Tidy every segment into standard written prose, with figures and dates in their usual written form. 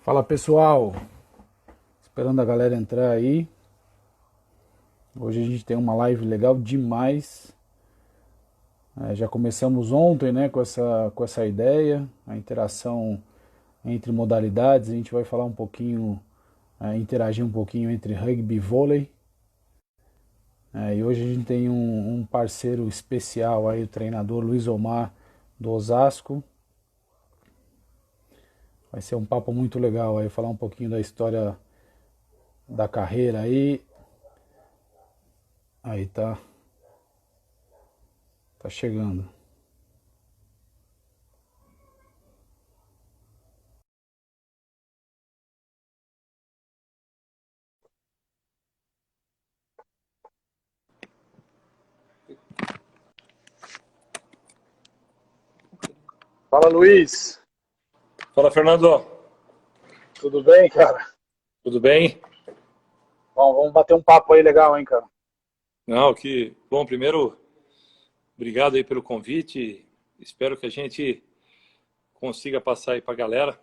Fala pessoal, esperando a galera entrar aí. Hoje a gente tem uma live legal demais. Já começamos ontem, né, com essa ideia, a interação entre modalidades. A gente vai falar um pouquinho, interagir um pouquinho entre rugby e vôlei. E hoje a gente tem um parceiro especial aí, o treinador Luiz Omar do Osasco. Vai ser um papo muito legal aí, falar um pouquinho da história da carreira aí. Aí tá chegando. Fala, Luiz. Fala, Fernando. Tudo bem, cara? Tudo bem? Bom, vamos bater um papo aí legal, hein, cara? Não, que bom. Primeiro, obrigado aí pelo convite. Espero que a gente consiga passar aí para a galera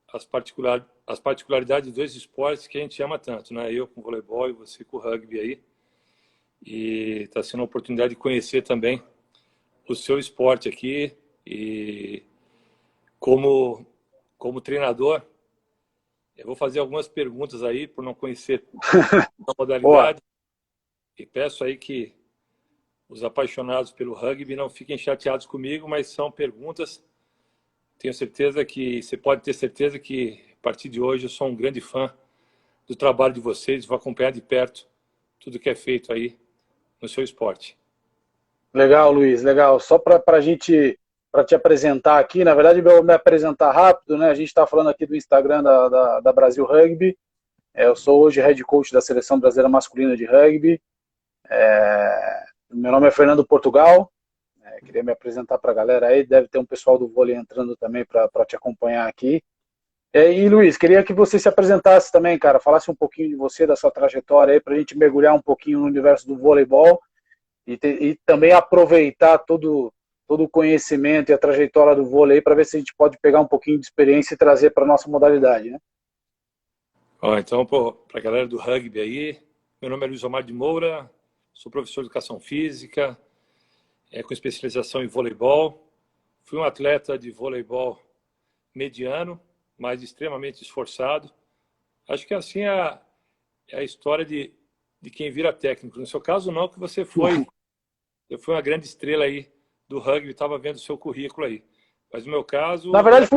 as particularidades dos dois esportes que a gente ama tanto, né? Eu com voleibol e você com rugby aí. E está sendo uma oportunidade de conhecer também o seu esporte aqui. E como, como treinador, eu vou fazer algumas perguntas aí por não conhecer a Boa. modalidade. E peço aí que os apaixonados pelo rugby não fiquem chateados comigo, mas são perguntas. Tenho certeza que você pode ter certeza que a partir de hoje eu sou um grande fã do trabalho de vocês, vou acompanhar de perto tudo que é feito aí no seu esporte. Legal, Luiz, legal. Só para gente, para te apresentar aqui, na verdade, eu vou me apresentar rápido, né? A gente está falando aqui do Instagram da Brasil Rugby. Eu sou hoje head coach da Seleção Brasileira Masculina de Rugby. Meu nome é Fernando Portugal. Queria me apresentar para a galera aí. Deve ter um pessoal do vôlei entrando também para te acompanhar aqui. E Luiz, queria que você se apresentasse também, cara. Falasse um pouquinho de você, da sua trajetória aí, para a gente mergulhar um pouquinho no universo do voleibol e também aproveitar todo o conhecimento e a trajetória do vôlei para ver se a gente pode pegar um pouquinho de experiência e trazer para a nossa modalidade, né? Ó, então, para a galera do rugby aí, meu nome é Luiz Omar de Moura, sou professor de educação física, com especialização em voleibol. Fui um atleta de voleibol mediano, mas extremamente esforçado. Acho que assim é a história de quem vira técnico. No seu caso, não, que eu fui uma grande estrela aí do rugby, estava vendo o seu currículo aí. Mas no meu Na caso, verdade,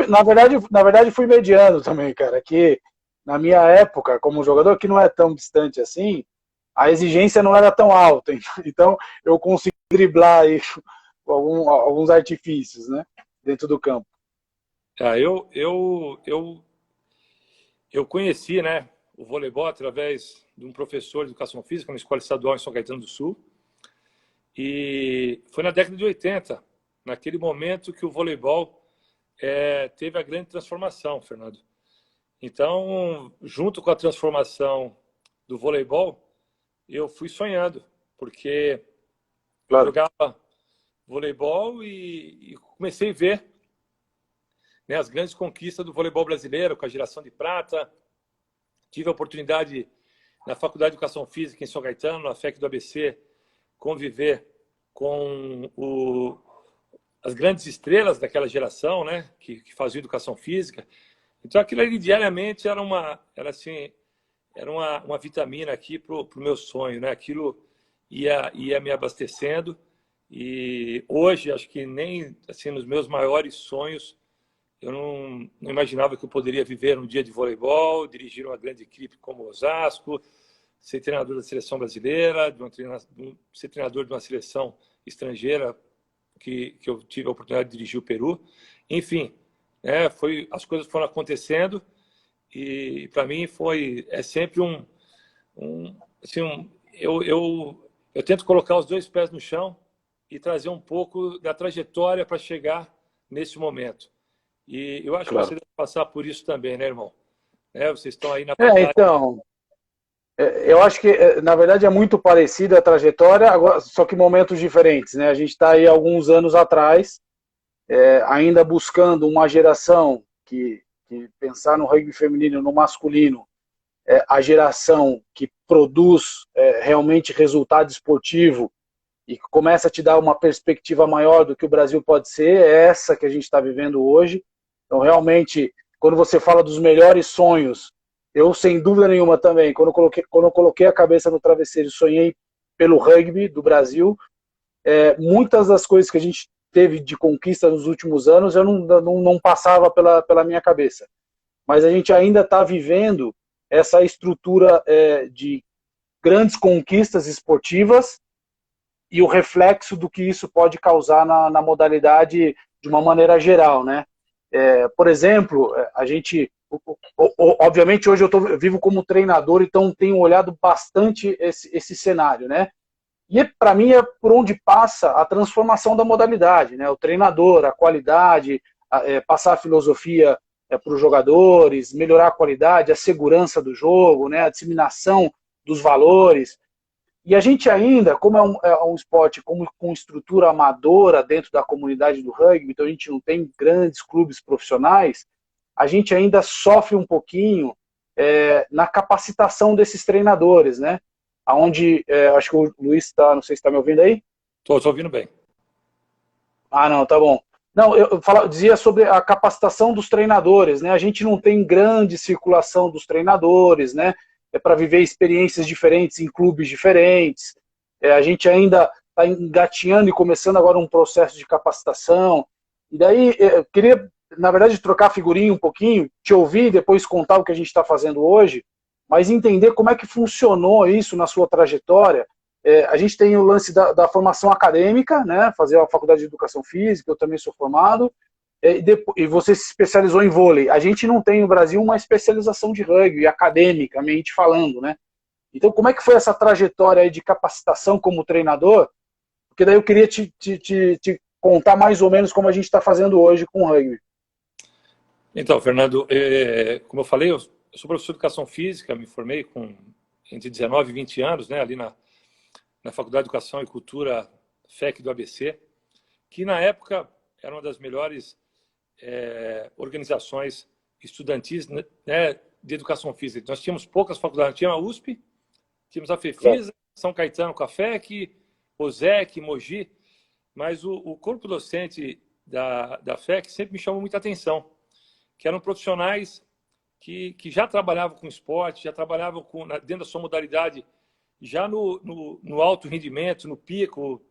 na verdade, fui mediano também, cara. Que na minha época, como jogador, que não é tão distante assim, a exigência não era tão alta. Então, eu consegui driblar aí alguns artifícios, né? Dentro do campo. ah, eu conheci, né, o voleibol através de um professor de educação física na Escola Estadual em São Caetano do Sul. E foi na década de 80, naquele momento que o voleibol teve a grande transformação, Fernando. Então, junto com a transformação do voleibol, eu fui sonhando, porque Claro. jogava voleibol e comecei a ver, né, as grandes conquistas do voleibol brasileiro, com a geração de prata. Tive a oportunidade, na Faculdade de Educação Física em São Caetano, na FEC do ABC, conviver com as grandes estrelas daquela geração, né, que faziam educação física. Então, aquilo ali diariamente era uma vitamina aqui para o meu sonho, né? Aquilo ia me abastecendo. E hoje, acho que nem assim, nos meus maiores sonhos, eu não imaginava que eu poderia viver um dia de voleibol, dirigir uma grande equipe como o Osasco, ser treinador da seleção brasileira, ser treinador de uma seleção estrangeira que eu tive a oportunidade de dirigir o Peru. Enfim, as coisas foram acontecendo e para mim é sempre assim, eu tento colocar os dois pés no chão e trazer um pouco da trajetória para chegar nesse momento. E eu acho que você Claro. deve passar por isso também, né, irmão? Vocês estão aí na passagem. Então, eu acho que, na verdade, é muito parecida a trajetória, agora, só que momentos diferentes, né? A gente está aí alguns anos atrás, ainda buscando uma geração que que pensar no rugby feminino, no masculino, a geração que produz realmente resultado esportivo e que começa a te dar uma perspectiva maior do que o Brasil pode ser, é essa que a gente está vivendo hoje. Então, realmente, quando você fala dos melhores sonhos, eu, sem dúvida nenhuma também, quando eu coloquei a cabeça no travesseiro e sonhei pelo rugby do Brasil, muitas das coisas que a gente teve de conquista nos últimos anos, eu não passava pela minha cabeça. Mas a gente ainda está vivendo essa estrutura de grandes conquistas esportivas e o reflexo do que isso pode causar na modalidade de uma maneira geral, né? Por exemplo, a gente, obviamente hoje eu vivo como treinador, então tenho olhado bastante esse cenário, né? E para mim é por onde passa a transformação da modalidade, né? O treinador, a qualidade, passar a filosofia para os jogadores, melhorar a qualidade, a segurança do jogo, né? A disseminação dos valores. E a gente ainda, como é um esporte com estrutura amadora dentro da comunidade do rugby, então a gente não tem grandes clubes profissionais, a gente ainda sofre um pouquinho na capacitação desses treinadores, né? Onde, acho que o Luiz está, não sei se está me ouvindo aí? Estou ouvindo bem. Ah, não, tá bom. Não, eu dizia sobre a capacitação dos treinadores, né? A gente não tem grande circulação dos treinadores, né? Para viver experiências diferentes em clubes diferentes. A gente ainda está engatinhando e começando agora um processo de capacitação. E daí, eu queria, na verdade, trocar figurinha um pouquinho, te ouvir e depois contar o que a gente está fazendo hoje, mas entender como é que funcionou isso na sua trajetória. A gente tem o lance da formação acadêmica, né? Fazer a faculdade de educação física, eu também sou formado, e você se especializou em vôlei. A gente não tem no Brasil uma especialização de rugby, academicamente falando, né? Então, como é que foi essa trajetória aí de capacitação como treinador? Porque daí eu queria te contar mais ou menos como a gente está fazendo hoje com o rugby. Então, Fernando, como eu falei, eu sou professor de educação física, me formei com entre 19 e 20 anos, né, ali na Faculdade de Educação e Cultura FEC do ABC, que na época era uma das melhores organizações estudantis, né, de educação física. Nós tínhamos poucas faculdades, tínhamos a USP, tínhamos a FEFISA, São Caetano com a FEC, OSEC, Mogi, mas o corpo docente da FEC sempre me chamou muita atenção, que eram profissionais que já trabalhavam com esporte, já trabalhavam dentro da sua modalidade, já no alto rendimento, no pico,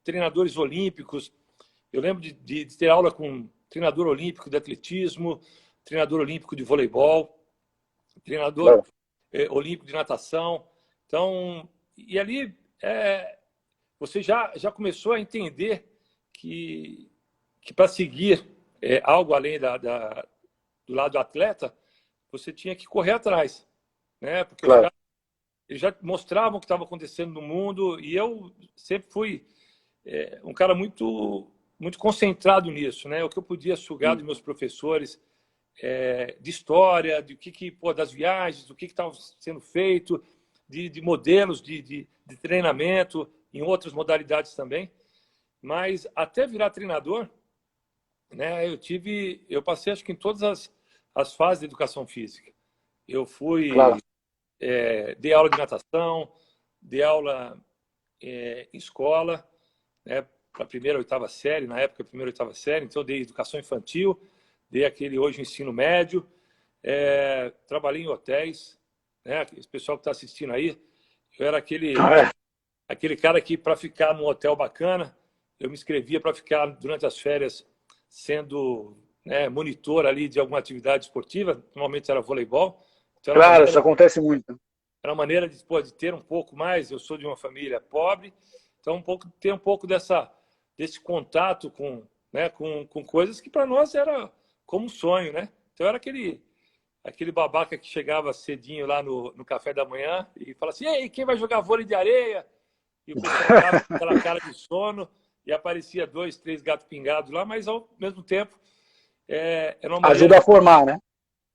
treinadores olímpicos. Eu lembro de ter aula com treinador olímpico de atletismo, treinador olímpico de voleibol, treinador olímpico de natação. Então, e ali você já começou a entender que para seguir algo além do lado do atleta, você tinha que correr atrás, né? Porque eles já mostravam o que estava acontecendo no mundo, e eu sempre fui um cara muito concentrado nisso, né? O que eu podia sugar dos meus professores de história, das viagens, do que estava sendo feito, de modelos de treinamento, em outras modalidades também. Mas até virar treinador, né? Eu passei, acho que em todas as fases de educação física. Eu dei aula de natação, dei aula em escola, né, para a primeira e oitava série, na época, primeira e oitava série, então eu dei educação infantil, dei aquele hoje ensino médio, trabalhei em hotéis, né, esse pessoal que está assistindo aí, eu era aquele cara que, para ficar num hotel bacana, eu me inscrevia para ficar durante as férias sendo monitor ali de alguma atividade esportiva, normalmente era voleibol. Então, claro, isso acontece muito. Era uma maneira de ter um pouco mais, eu sou de uma família pobre, então ter um pouco desse contato com coisas que para nós era como um sonho, né? Então era aquele babaca que chegava cedinho lá no café da manhã e falava assim: ei, quem vai jogar vôlei de areia? E o pessoal olhava com aquela cara de sono e aparecia 2, 3 gatos pingados lá, mas ao mesmo tempo era uma maneira, ajuda a formar, né?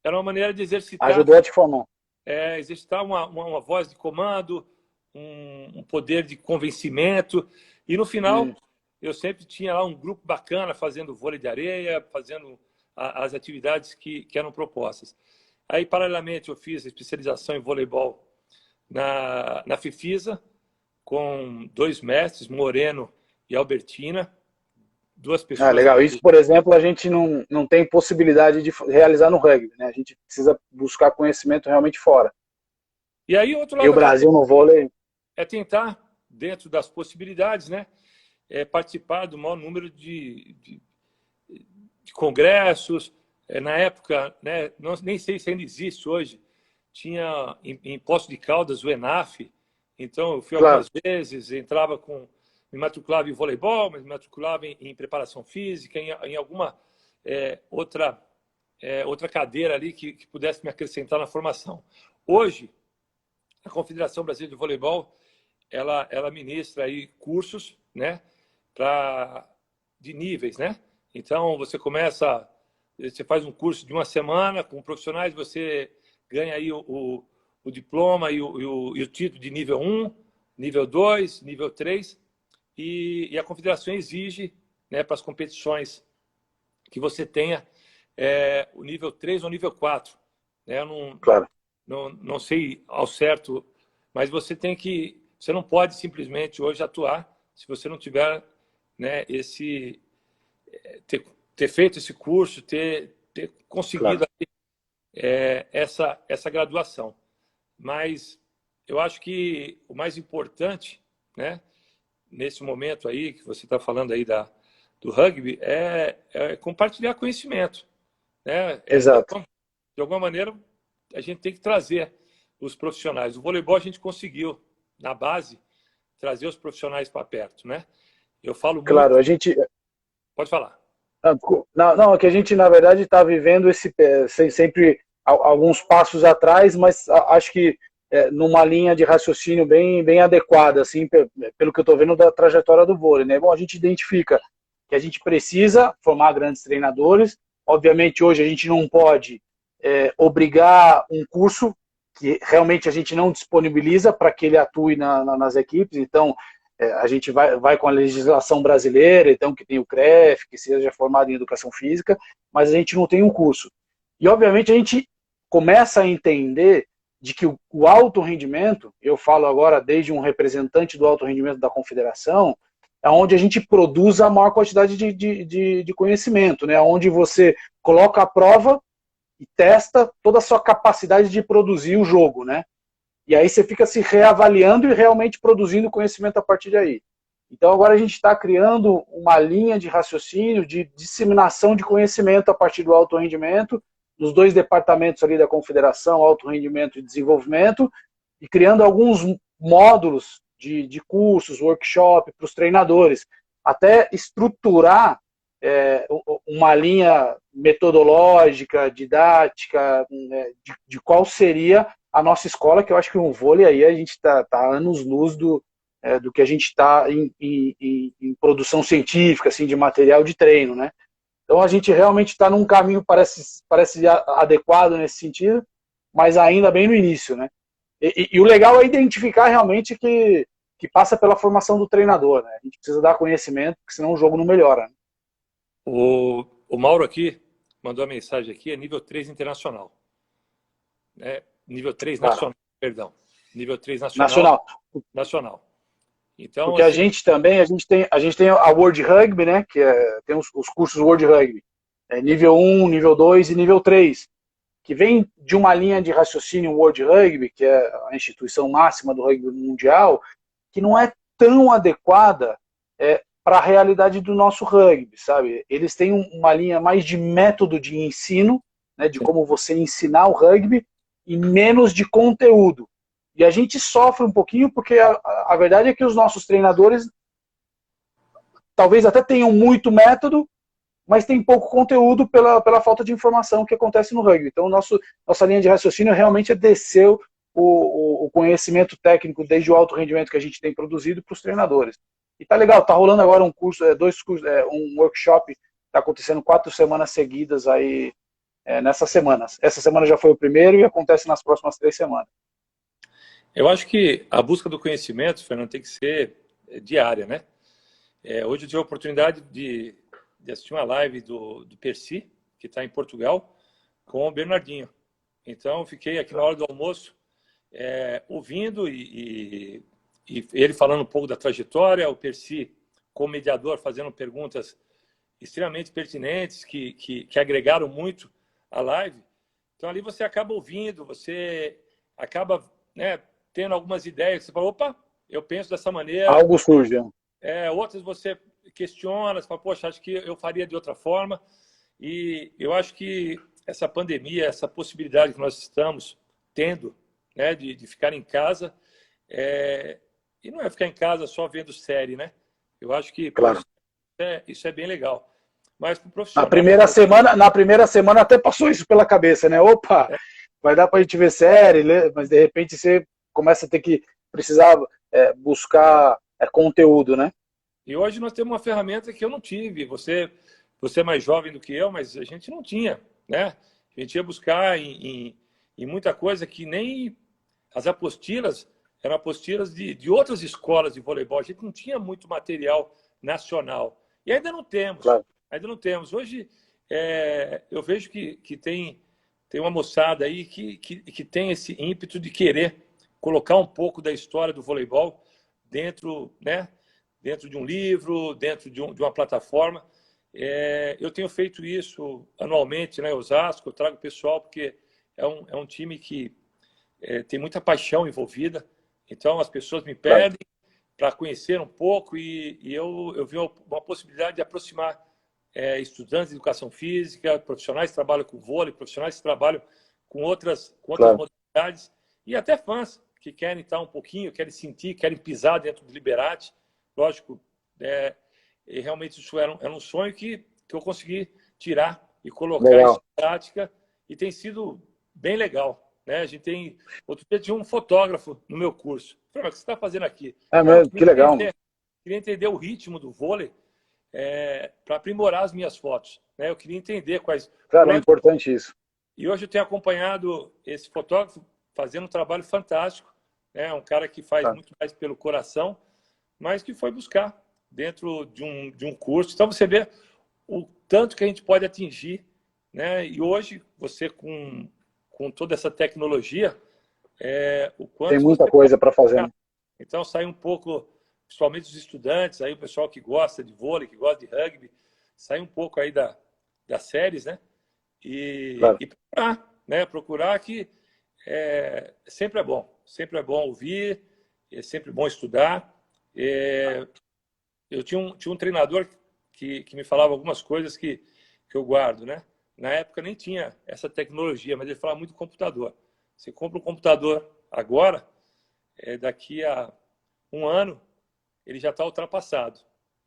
Era uma maneira de exercitar. Ajudou a te formar. Exercitar uma voz de comando, um poder de convencimento. E no final, eu sempre tinha lá um grupo bacana fazendo vôlei de areia, fazendo as atividades que eram propostas. Aí, paralelamente, eu fiz a especialização em voleibol na FIFISA, com 2 mestres, Moreno e Albertina, 2 pessoas. Legal. Isso, por exemplo, a gente não tem possibilidade de realizar no rugby, né? A gente precisa buscar conhecimento realmente fora. E aí, outro E lado o Brasil no vôlei... é tentar, dentro das possibilidades, né, participar do maior número de congressos. Na época, né, nem sei se ainda existe hoje, tinha em Poços de Caldas o ENAF, então eu fui algumas vezes, me matriculava em voleibol, mas me matriculava em preparação física, em alguma outra cadeira ali que pudesse me acrescentar na formação. Hoje, a Confederação Brasileira de Voleibol, ela ministra aí cursos, né, de níveis, né? Então, você faz um curso de 1 semana com profissionais, você ganha aí o diploma e o título de nível 1, nível 2, nível 3, e a confederação exige, né, para as competições que você tenha o nível 3 ou nível 4. Né? Eu não sei ao certo, mas você não pode simplesmente hoje atuar se você não tiver, né, ter feito esse curso, ter conseguido essa graduação. Mas eu acho que o mais importante, né, nesse momento aí que você está falando aí do rugby é compartilhar conhecimento, né? Exato. De alguma maneira a gente tem que trazer os profissionais. O voleibol a gente conseguiu na base trazer os profissionais para perto, né? Eu falo muito. Claro, a gente... Pode falar. Não, é que a gente, na verdade, está vivendo sempre alguns passos atrás, mas acho que numa linha de raciocínio bem adequada, assim, pelo que eu estou vendo da trajetória do vôlei, né? Bom, a gente identifica que a gente precisa formar grandes treinadores. Obviamente, hoje a gente não pode obrigar um curso que realmente a gente não disponibiliza para que ele atue nas equipes. Então, a gente vai com a legislação brasileira, então que tem o CREF, que seja formado em educação física, mas a gente não tem um curso. E, obviamente, a gente começa a entender de que o alto rendimento, eu falo agora desde um representante do alto rendimento da confederação, é onde a gente produz a maior quantidade de conhecimento, né? Onde você coloca à prova e testa toda a sua capacidade de produzir o jogo, né? E aí você fica se reavaliando e realmente produzindo conhecimento a partir daí. Então agora a gente está criando uma linha de raciocínio, de disseminação de conhecimento a partir do alto rendimento, nos 2 departamentos ali da confederação, alto rendimento e desenvolvimento, e criando alguns módulos de cursos, workshop para os treinadores, até estruturar uma linha metodológica, didática, de qual seria a nossa escola, que eu acho que o vôlei aí a gente está anos-luz do que a gente está em produção científica, assim, de material de treino, né? Então a gente realmente está num caminho parece adequado nesse sentido, mas ainda bem no início, né? E o legal é identificar realmente que passa pela formação do treinador, né? A gente precisa dar conhecimento, porque senão o jogo não melhora. Né? O Mauro aqui mandou a mensagem aqui, é nível 3 internacional. Nível 3 nacional, perdão. Nível 3 nacional. Então, porque assim, a gente tem a World Rugby, né? Que tem os cursos World Rugby. Nível 1, nível 2 e nível 3. Que vem de uma linha de raciocínio World Rugby, que é a instituição máxima do rugby mundial, que não é tão adequada para a realidade do nosso rugby, sabe? Eles têm uma linha mais de método de ensino, né, de como você ensinar o rugby, e menos de conteúdo. E a gente sofre um pouquinho porque a verdade é que os nossos treinadores talvez até tenham muito método, mas tem pouco conteúdo pela falta de informação que acontece no rugby. Então, nossa linha de raciocínio realmente é descer o conhecimento técnico desde o alto rendimento que a gente tem produzido para os treinadores. E tá legal, tá rolando agora um curso, um workshop, tá acontecendo 4 semanas seguidas aí nessas semanas. Essa semana já foi o primeiro e acontece nas próximas 3 semanas. Eu acho que a busca do conhecimento, Fernando, tem que ser diária, né? Hoje eu tive a oportunidade de assistir uma live do Percy, que está em Portugal, com o Bernardinho. Então, eu fiquei aqui na hora do almoço, ouvindo e ele falando um pouco da trajetória, o Percy, como mediador, fazendo perguntas extremamente pertinentes, que agregaram muito à live. Então, ali você acaba ouvindo, você acaba, né, tendo algumas ideias. Você fala, opa, eu penso dessa maneira. Algo surge. Outras você questiona, você fala, poxa, acho que eu faria de outra forma. E eu acho que essa pandemia, essa possibilidade que nós estamos tendo, né, de ficar em casa, e não é ficar em casa só vendo série, né? Eu acho que claro. Isso é bem legal. Mas para o Na profissional... na primeira semana até passou isso pela cabeça, né? Opa, vai dar para a gente ver série, mas de repente você começa a ter que precisar buscar conteúdo, né? E hoje nós temos uma ferramenta que eu não tive. Você é mais jovem do que eu, mas a gente não tinha, né? A gente ia buscar em muita coisa que nem as apostilas eram apostilas de outras escolas de voleibol. A gente não tinha muito material nacional. E ainda não temos. Claro. Ainda não temos. Hoje, eu vejo que tem uma moçada aí que tem esse ímpeto de querer colocar um pouco da história do voleibol dentro, né, dentro de um livro, dentro de uma plataforma. Eu tenho feito isso anualmente, né, em Osasco. Eu trago o pessoal porque é um time que tem muita paixão envolvida. Então, as pessoas me pedem para conhecer um pouco e eu vi uma possibilidade de aproximar estudantes de educação física, profissionais que trabalham com vôlei, profissionais que trabalham com outras modalidades e até fãs que querem estar um pouquinho, querem sentir, querem pisar dentro do Liberate. Lógico, e realmente isso era um sonho que eu consegui tirar e colocar isso em prática e tem sido bem legal. Né? A gente tem... Outro dia tinha um fotógrafo no meu curso. Falei, mas o que você está fazendo aqui? Que legal. Queria entender o ritmo do vôlei para aprimorar as minhas fotos. Né? Eu queria entender quais... Cara, é importante isso. E hoje eu tenho acompanhado esse fotógrafo fazendo um trabalho fantástico. Né? Um cara que faz muito mais pelo coração, mas que foi buscar dentro de um curso. Então, você vê o tanto que a gente pode atingir. Né? E hoje, você com toda essa tecnologia, o quanto tem muita coisa para fazer. Então, sai um pouco, principalmente os estudantes, aí o pessoal que gosta de vôlei, que gosta de rugby, sai um pouco aí das séries, né? E procurar, né? Procurar que sempre é bom ouvir, é sempre bom estudar. Eu tinha um treinador que me falava algumas coisas que eu guardo, né? Na época nem tinha essa tecnologia, mas ele falava muito do computador. Você compra um computador agora, daqui a um ano, ele já está ultrapassado.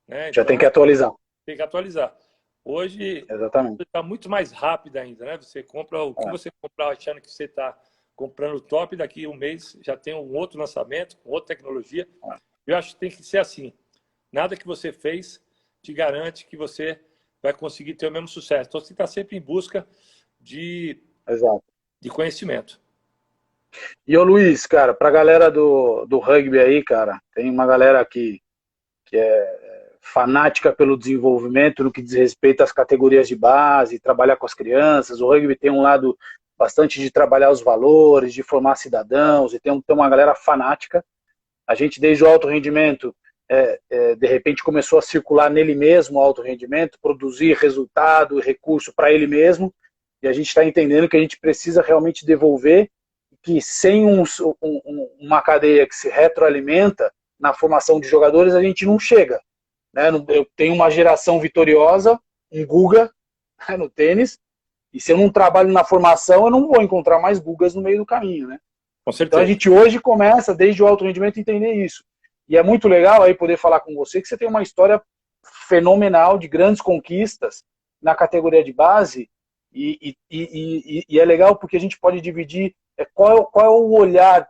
Né? Já tem que atualizar. Tem que atualizar. Hoje, está muito mais rápido ainda. Né? Você compra o que você comprar achando que você está comprando o top, daqui a um mês já tem um outro lançamento, com outra tecnologia. Eu acho que tem que ser assim. Nada que você fez te garante que você vai conseguir ter o mesmo sucesso. Então, você está sempre em busca de conhecimento. E, ô Luiz, cara, pra galera do rugby aí, cara, tem uma galera que é fanática pelo desenvolvimento no que diz respeito às categorias de base, trabalhar com as crianças. O rugby tem um lado bastante de trabalhar os valores, de formar cidadãos, e tem uma galera fanática. A gente, desde o alto rendimento, de repente começou a circular nele mesmo o alto rendimento, produzir resultado e recurso para ele mesmo, e a gente está entendendo que a gente precisa realmente devolver, que sem uma cadeia que se retroalimenta na formação de jogadores, a gente não chega. Né? Eu tenho uma geração vitoriosa, um Guga, né, no tênis, e se eu não trabalho na formação, eu não vou encontrar mais Gugas no meio do caminho. Né? Com certeza. Então a gente hoje começa, desde o alto rendimento, a entender isso. E é muito legal aí poder falar com você que você tem uma história fenomenal de grandes conquistas na categoria de base, e é legal porque a gente pode dividir qual é o olhar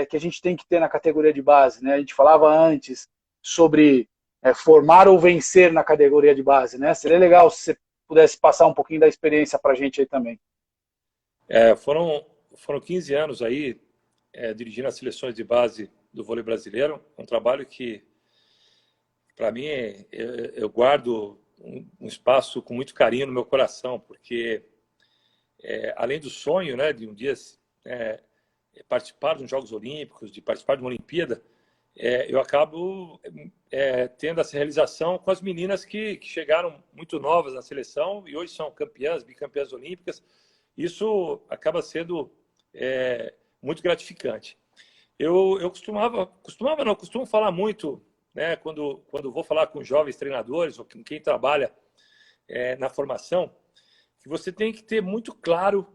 que a gente tem que ter na categoria de base. Né? A gente falava antes sobre formar ou vencer na categoria de base. Né? Seria legal se você pudesse passar um pouquinho da experiência para a gente aí também. Foram 15 anos aí dirigindo as seleções de base do vôlei brasileiro. Um trabalho que, para mim, eu guardo um espaço com muito carinho no meu coração, porque além do sonho, né, de um dia participar dos Jogos Olímpicos, de participar de uma Olimpíada, eu acabo tendo essa realização com as meninas que chegaram muito novas na seleção e hoje são campeãs, bicampeãs olímpicas. Isso acaba sendo muito gratificante. Eu costumo falar muito, né, quando vou falar com jovens treinadores ou com quem trabalha na formação, que você tem que ter muito claro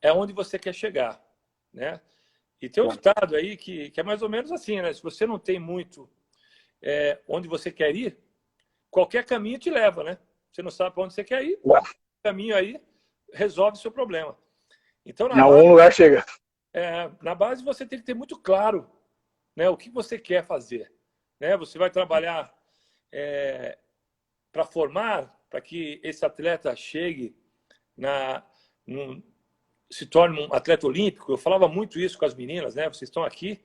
onde você quer chegar, né? E tem um ditado aí que é mais ou menos assim, né? Se você não tem muito onde você quer ir, qualquer caminho te leva, né? Você não sabe para onde você quer ir, o caminho aí resolve o seu problema. Então, em algum lugar chega. Na base, você tem que ter muito claro, né, o que você quer fazer. Né? Você vai trabalhar para formar, para que esse atleta chegue se torne um atleta olímpico. Eu falava muito isso com as meninas, né? Vocês estão aqui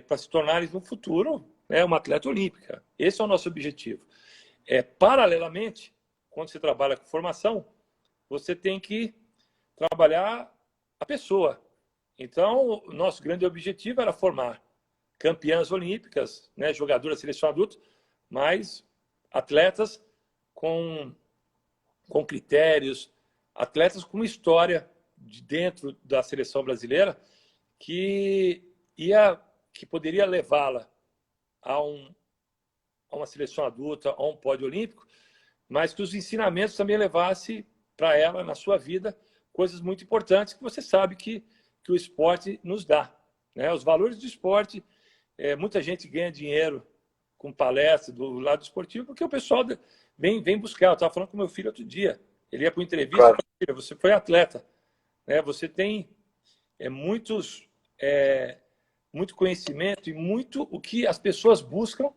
para se tornarem no futuro uma atleta olímpica. Esse é o nosso objetivo. Paralelamente, quando você trabalha com formação, você tem que trabalhar a pessoa. Então, o nosso grande objetivo era formar campeãs olímpicas, né, jogadoras de seleção adulta, mas atletas com critérios, atletas com história de dentro da seleção brasileira que poderia levá-la a uma seleção adulta, a um pódio olímpico, mas que os ensinamentos também levassem para ela, na sua vida, coisas muito importantes que você sabe que o esporte nos dá. Né? Os valores do esporte, muita gente ganha dinheiro com palestra do lado esportivo, porque o pessoal vem buscar. Eu estava falando com meu filho outro dia, ele ia para uma entrevista, claro. Filho, você foi atleta, né? Você tem muito conhecimento e muito o que as pessoas buscam,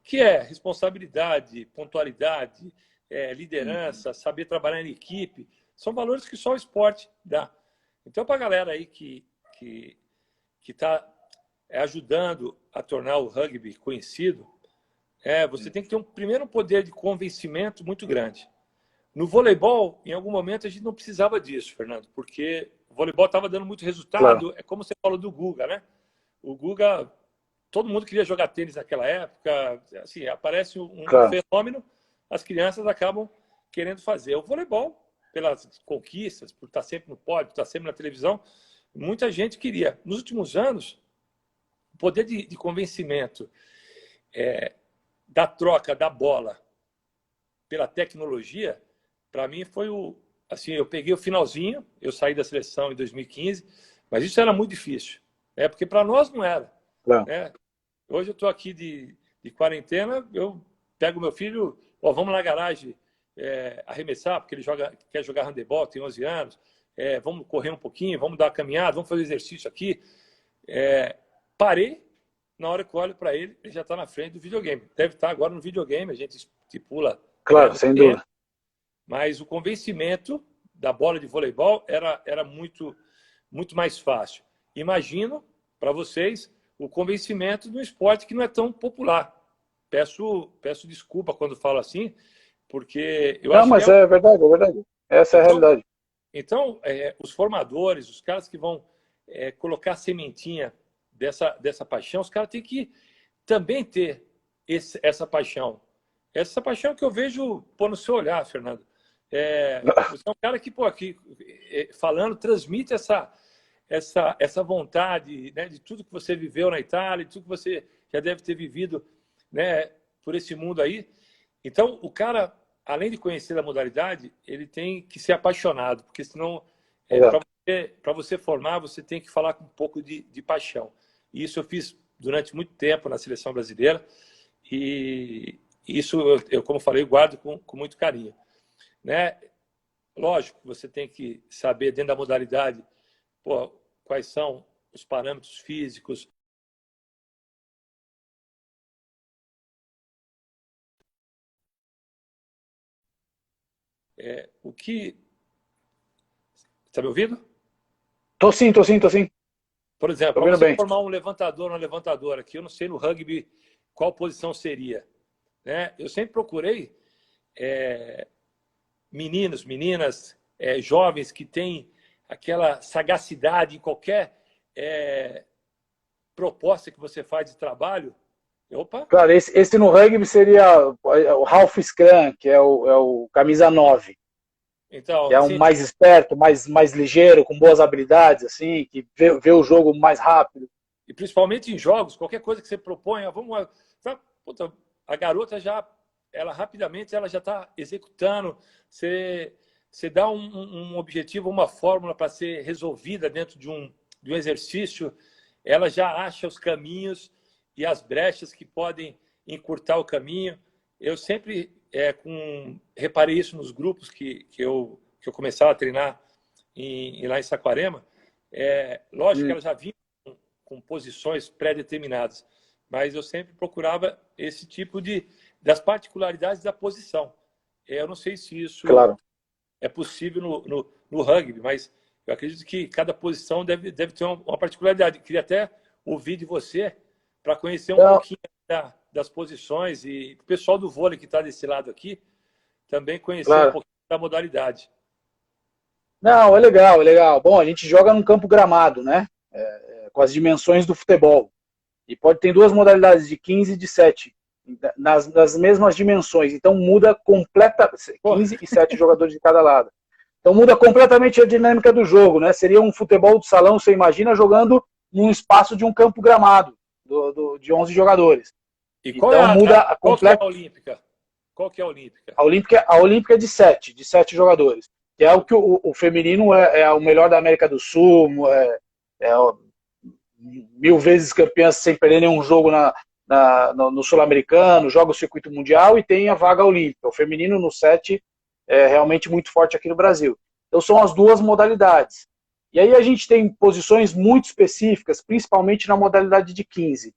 que é responsabilidade, pontualidade, liderança, saber trabalhar em equipe. São valores que só o esporte dá. Então, para a galera aí que está ajudando a tornar o rugby conhecido, você tem que ter primeiro um poder de convencimento muito grande. No voleibol, em algum momento, a gente não precisava disso, Fernando, porque o voleibol estava dando muito resultado. Claro. É como você falou do Guga, né? O Guga, todo mundo queria jogar tênis naquela época. Assim, aparece claro. Fenômeno, as crianças acabam querendo fazer. O voleibol, pelas conquistas, por estar sempre no pódio, por estar sempre na televisão, muita gente queria. Nos últimos anos, o poder de convencimento da troca da bola pela tecnologia, para mim foi assim, eu peguei o finalzinho, eu saí da seleção em 2015, mas isso era muito difícil, porque para nós não era. Né? Hoje eu estou aqui de quarentena, eu pego meu filho, vamos na garagem arremessar, porque ele quer jogar handebol, tem 11 anos, vamos correr um pouquinho, vamos dar uma caminhada, vamos fazer exercício aqui. Parei, na hora que eu olho para ele, ele já está na frente do videogame. Deve estar agora no videogame, a gente estipula. Claro, sem dúvida. Mas o convencimento da bola de voleibol era muito, muito mais fácil. Imagino, para vocês, o convencimento do esporte que não é tão popular. Peço desculpa quando falo assim, porque eu acho mas que é verdade, é verdade. Essa é a realidade. Então, os formadores, os caras que vão colocar a sementinha dessa paixão, os caras têm que também ter essa paixão. Essa paixão que eu vejo no seu olhar, Fernando. Você é um cara que, falando, transmite essa vontade, né, de tudo que você viveu na Itália, de tudo que você já deve ter vivido, né, por esse mundo aí. Então, o cara, além de conhecer a modalidade, ele tem que ser apaixonado, porque senão, para você formar, você tem que falar com um pouco de paixão. E isso eu fiz durante muito tempo na seleção brasileira e isso, eu como falei, guardo com muito carinho. Né? Lógico, você tem que saber, dentro da modalidade, quais são os parâmetros físicos. O que... Está me ouvindo? Tô sim. Por exemplo, para você formar um levantador ou uma levantadora, que eu não sei no rugby qual posição seria. Né? Eu sempre procurei meninos, meninas, jovens que têm aquela sagacidade em qualquer proposta que você faz de trabalho. Opa! Claro, esse no rugby seria o Ralph Scrum, que é o camisa 9. Então, Que é um mais esperto, mais ligeiro, com boas habilidades, assim, que vê o jogo mais rápido. E principalmente em jogos, qualquer coisa que você propõe, vamos lá. Puta, a garota ela rapidamente ela já está executando. Você dá um objetivo, uma fórmula para ser resolvida dentro de um exercício, ela já acha os caminhos e as brechas que podem encurtar o caminho. Eu sempre reparei isso nos grupos que eu começava a treinar lá em Saquarema. Lógico que ela já vinha com posições pré-determinadas, mas eu sempre procurava esse tipo das particularidades da posição. Eu não sei se isso é possível no rugby, mas eu acredito que cada posição deve ter uma particularidade. Eu queria até ouvir de você para conhecer um pouquinho das posições e o pessoal do vôlei que está desse lado aqui também conhecer um pouquinho da modalidade. Não, é legal, é legal. Bom, a gente joga num campo gramado, né? Com as dimensões do futebol. E pode ter duas modalidades, de 15 e de 7, nas mesmas dimensões. Então muda completamente, 15 e 7 jogadores de cada lado. Então muda completamente a dinâmica do jogo, né? Seria um futebol de salão, você imagina, jogando num espaço de um campo gramado, de 11 jogadores. E qual então muda a completa... Qual que é a Olímpica? Qual que é a Olímpica? A Olímpica é de 7 jogadores. Que é o que o feminino é o melhor da América do Sul, 1000 vezes campeã sem perder nenhum jogo no Sul-Americano, joga o circuito mundial e tem a vaga olímpica. O feminino no 7 é realmente muito forte aqui no Brasil. Então são as duas modalidades. E aí a gente tem posições muito específicas, principalmente na modalidade de 15.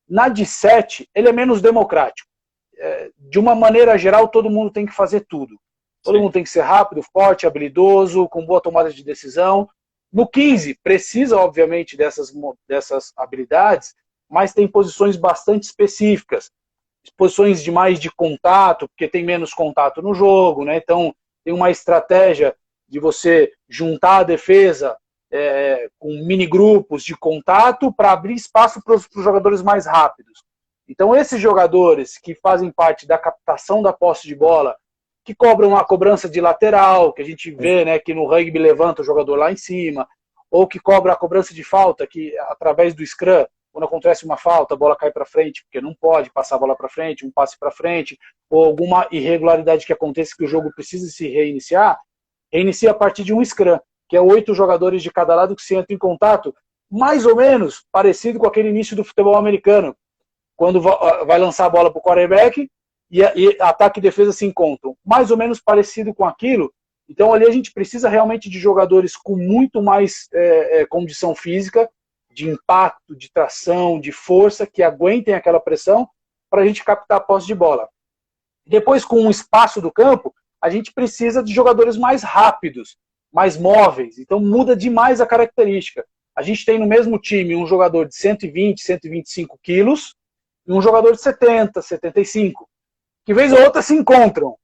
Na de 7, ele é menos democrático. De uma maneira geral, todo mundo tem que fazer tudo. Todo mundo tem que ser rápido, forte, habilidoso, com boa tomada de decisão. No 15, precisa, obviamente, dessas habilidades, mas tem posições bastante específicas. Posições de mais de contato, porque tem menos contato no jogo, né? Então, tem uma estratégia de você juntar a defesa com mini-grupos de contato para abrir espaço para os jogadores mais rápidos. Então, esses jogadores que fazem parte da captação da posse de bola, que cobram uma cobrança de lateral, que a gente vê, né, que no rugby levanta o jogador lá em cima, ou que cobra a cobrança de falta, que através do scrum, quando acontece uma falta, a bola cai para frente, porque não pode passar a bola para frente, um passe para frente, ou alguma irregularidade que aconteça que o jogo precisa se reinicia a partir de um scrum, que é 8 jogadores de cada lado que se entram em contato, mais ou menos parecido com aquele início do futebol americano, quando vai lançar a bola para o quarterback, e ataque e defesa se encontram. Mais ou menos parecido com aquilo. Então ali a gente precisa realmente de jogadores com muito mais condição física, de impacto, de tração, de força, que aguentem aquela pressão para a gente captar a posse de bola. Depois, com o espaço do campo, a gente precisa de jogadores mais rápidos, mais móveis. Então muda demais a característica. A gente tem no mesmo time um jogador de 120, 125 quilos e um jogador de 70, 75. Que vez ou outra se encontram.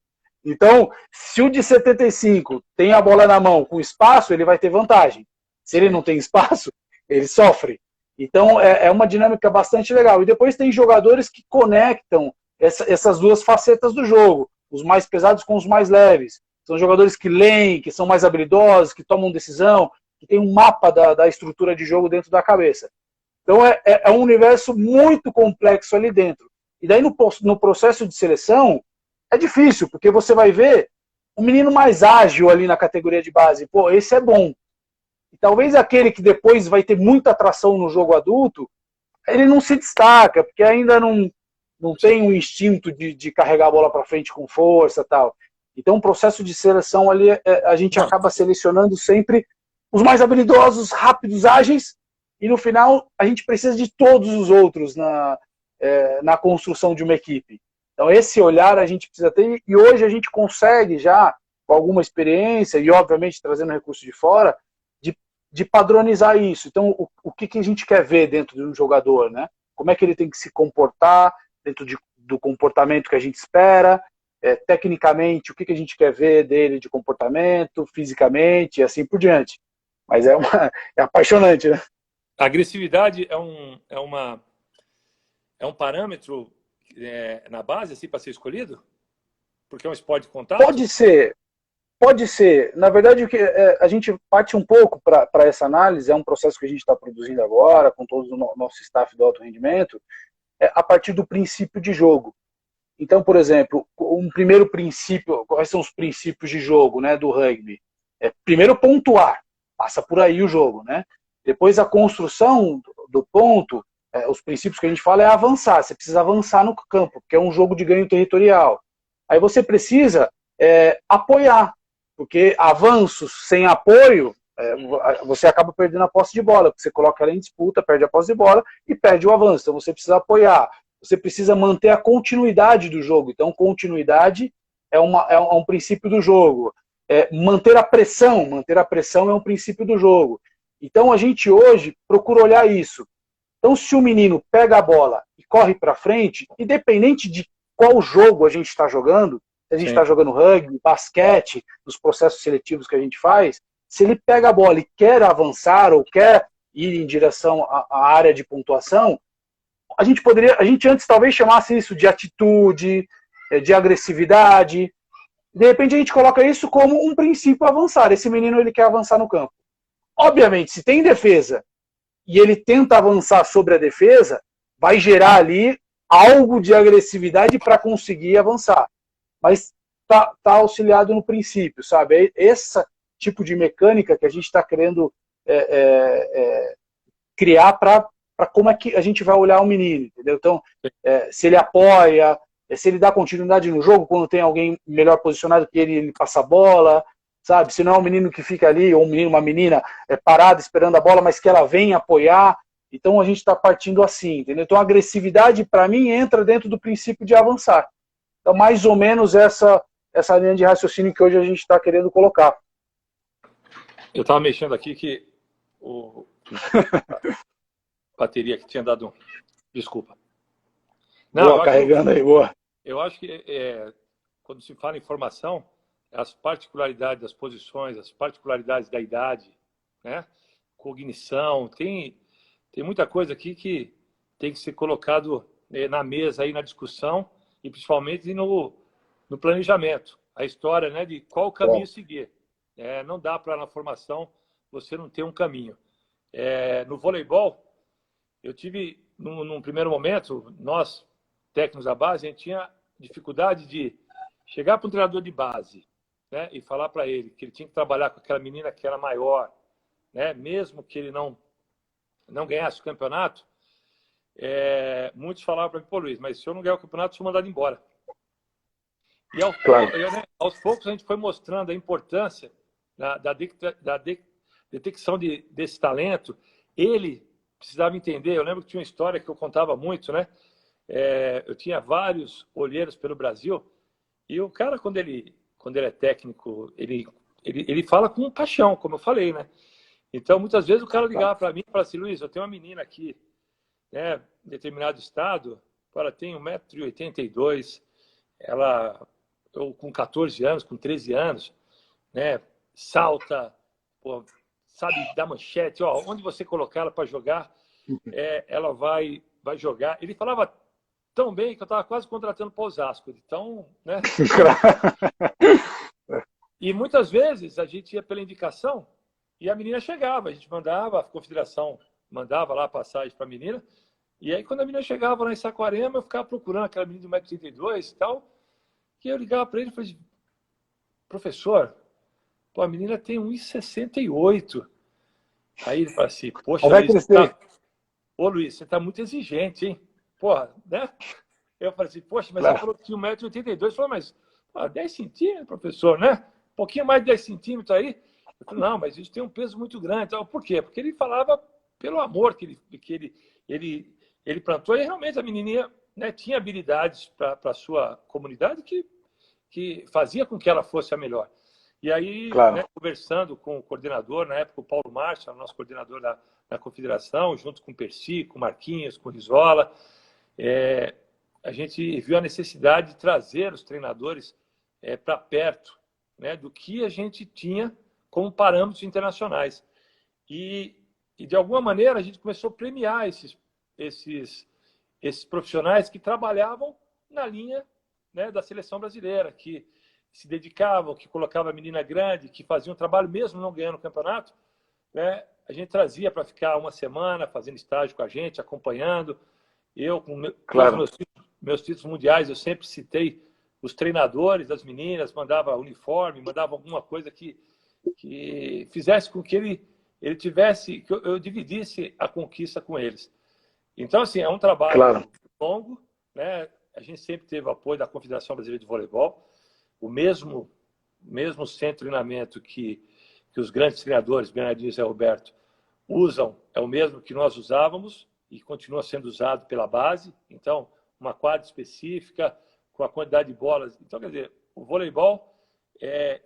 Então, se o de 75 tem a bola na mão com espaço, ele vai ter vantagem. Se ele não tem espaço, ele sofre. Então, é uma dinâmica bastante legal. E depois tem jogadores que conectam essas duas facetas do jogo. Os mais pesados com os mais leves. São jogadores que leem, que são mais habilidosos, que tomam decisão, que tem um mapa da estrutura de jogo dentro da cabeça. Então, é um universo muito complexo ali dentro. E daí no processo de seleção é difícil, porque você vai ver um menino mais ágil ali na categoria de base. Pô, esse é bom. E talvez aquele que depois vai ter muita atração no jogo adulto, ele não se destaca, porque ainda não tem um instinto de carregar a bola para frente com força e tal. Então o processo de seleção ali, a gente acaba selecionando sempre os mais habilidosos, rápidos, ágeis, e no final a gente precisa de todos os outros na construção de uma equipe. Então esse olhar a gente precisa ter, e hoje a gente consegue já, com alguma experiência, e obviamente trazendo recursos de fora, de padronizar isso. Então o que a gente quer ver dentro de um jogador, né? Como é que ele tem que se comportar, dentro do comportamento que a gente espera, tecnicamente, o que a gente quer ver dele de comportamento, fisicamente, e assim por diante. Mas é apaixonante, né? A agressividade é um parâmetro na base assim, para ser escolhido? Porque é um esporte de contato? Pode ser, pode ser. Na verdade, a gente parte um pouco para essa análise, é um processo que a gente está produzindo agora, com todo o nosso staff do alto rendimento, a partir do princípio de jogo. Então, por exemplo, um primeiro princípio, quais são os princípios de jogo, né, do rugby? Primeiro, pontuar, passa por aí o jogo, né? Depois, a construção do ponto, os princípios que a gente fala é avançar, você precisa avançar no campo, porque é um jogo de ganho territorial. Aí você precisa apoiar, porque avanços sem apoio, você acaba perdendo a posse de bola, porque você coloca ela em disputa, perde a posse de bola e perde o avanço. Então você precisa apoiar, você precisa manter a continuidade do jogo. Então continuidade é um princípio do jogo. Manter a pressão é um princípio do jogo. Então a gente hoje procura olhar isso. Então se o menino pega a bola e corre para frente, independente de qual jogo a gente está jogando, se a gente está jogando rugby, basquete, nos processos seletivos que a gente faz, se ele pega a bola e quer avançar ou quer ir em direção à área de pontuação, a gente antes talvez chamasse isso de atitude, de agressividade. De repente a gente coloca isso como um princípio avançar. Esse menino ele quer avançar no campo. Obviamente, se tem defesa e ele tenta avançar sobre a defesa, vai gerar ali algo de agressividade para conseguir avançar. Mas tá auxiliado no princípio, sabe? É esse tipo de mecânica que a gente está querendo criar para como é que a gente vai olhar o menino, entendeu? Então, se ele apoia, se ele dá continuidade no jogo, quando tem alguém melhor posicionado que ele passa a bola, sabe? Se não é um menino que fica ali, ou um menino, uma menina parada esperando a bola, mas que ela vem apoiar. Então a gente está partindo assim, entendeu? Então a agressividade, para mim, entra dentro do princípio de avançar. Então, mais ou menos essa linha de raciocínio que hoje a gente está querendo colocar. Eu estava mexendo aqui que a bateria que tinha dado. Desculpa. Não, boa, carregando aí, boa. Eu acho que quando se fala em formação, as particularidades das posições, as particularidades da idade, né? Cognição, tem muita coisa aqui que tem que ser colocado na mesa aí na discussão e principalmente no planejamento, a história, né, de qual caminho seguir. Não dá para na formação você não ter um caminho. No voleibol, eu tive num primeiro momento, nós técnicos da base, a gente tinha dificuldade de chegar para um treinador de base, né, e falar para ele que ele tinha que trabalhar com aquela menina que era maior, né, mesmo que ele não ganhasse o campeonato. Muitos falavam para mim, pô, Luiz, mas se eu não ganhar o campeonato, eu sou mandado embora. E aos poucos a gente foi mostrando a importância da detecção desse talento. Ele precisava entender, eu lembro que tinha uma história que eu contava muito, né? Eu tinha vários olheiros pelo Brasil, e o cara, quando ele é técnico, ele fala com paixão, como eu falei, né? Então, muitas vezes o cara ligava para mim e falava assim, Luiz, eu tenho uma menina aqui, né, em determinado estado, ela tem 1,82 m, eu com 14 anos, com 13 anos, né, salta, pô, sabe, dá manchete, ó, onde você colocar ela para jogar, ela vai jogar. Ele falava tão bem que eu estava quase contratando para o Osasco. Então, né? E muitas vezes a gente ia pela indicação e a menina chegava, a gente mandava, a confederação mandava lá a passagem para a menina, e aí quando a menina chegava lá em Saquarema, eu ficava procurando aquela menina de 1,32 m e tal, e eu ligava para ele e falei, professor, pô, a menina tem 1,68 m. Aí ele fala assim, poxa, Luiz, ô Luiz, você tá muito exigente, hein? Porra, né? Eu falei assim, poxa, mas você falou que tinha 1,82 m. Ele falou, mas 10 centímetros, professor, né? Um pouquinho mais de 10 centímetros aí. Eu falei, não, mas isso tem um peso muito grande. Então, por quê? Porque ele falava pelo amor que ele plantou, e realmente a menininha, né, tinha habilidades para a sua comunidade que fazia com que ela fosse a melhor. E aí, né, conversando com o coordenador, na época o Paulo Márcio, nosso coordenador da confederação, junto com o Percy, com o Marquinhos, com o Rizola, a gente viu a necessidade de trazer os treinadores para perto, né, do que a gente tinha como parâmetros internacionais. E, de alguma maneira, a gente começou a premiar esses profissionais que trabalhavam na linha, né, da seleção brasileira, que se dedicavam, que colocavam a menina grande, que faziam trabalho mesmo não ganhando o campeonato, né? A gente trazia para ficar uma semana fazendo estágio com a gente, acompanhando. Eu, com todos Claro. os meus títulos mundiais, eu sempre citei os treinadores das meninas, mandava uniforme, mandava alguma coisa que fizesse com que ele tivesse, que eu dividisse a conquista com eles. Então, assim, é um trabalho Claro. longo, né? A gente sempre teve o apoio da Confederação Brasileira de Voleibol, o mesmo centro de treinamento que os grandes treinadores, Bernardinho e Zé Roberto, usam, é o mesmo que nós usávamos e continua sendo usado pela base. Então, uma quadra específica, com a quantidade de bolas. Então, quer dizer, o voleibol,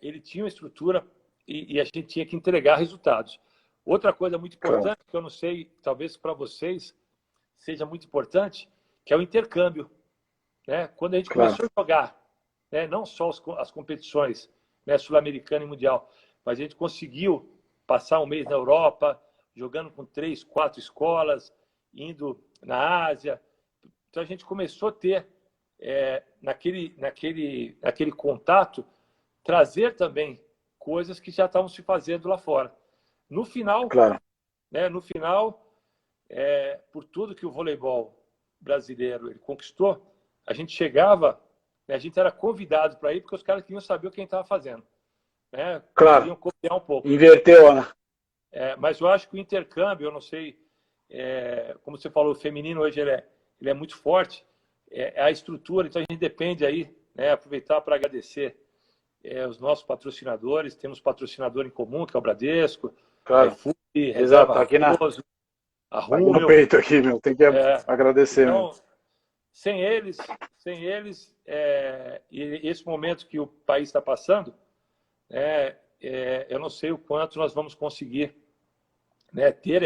ele tinha uma estrutura e a gente tinha que entregar resultados. Outra coisa muito importante, que eu não sei, talvez para vocês seja muito importante, que é o intercâmbio, né? Quando a gente começou a jogar, né, não só as competições, né, sul-americana e mundial, mas a gente conseguiu passar um mês na Europa, jogando com 3, 4 escolas, indo na Ásia. Então a gente começou a ter, naquele contato, trazer também coisas que já estavam se fazendo lá fora. No final, Claro. né, por tudo que o voleibol brasileiro ele conquistou, a gente chegava, né, a gente era convidado para ir porque os caras queriam saber o que a gente estava fazendo, né? Claro. Queriam copiar um pouco. Inverteu, né? Mas eu acho que o intercâmbio, eu não sei, como você falou, o feminino hoje ele é muito forte, a estrutura, então a gente depende aí, né, aproveitar para agradecer os nossos patrocinadores. Temos patrocinador em comum, que é o Bradesco, Claro. a iFood, Exato, Reserva aqui Raposo, a aqui no Rúmel. peito aqui, meu. Tem que agradecer, Então, meu. sem eles, e esse momento que o país está passando, eu não sei o quanto nós vamos conseguir, né, ter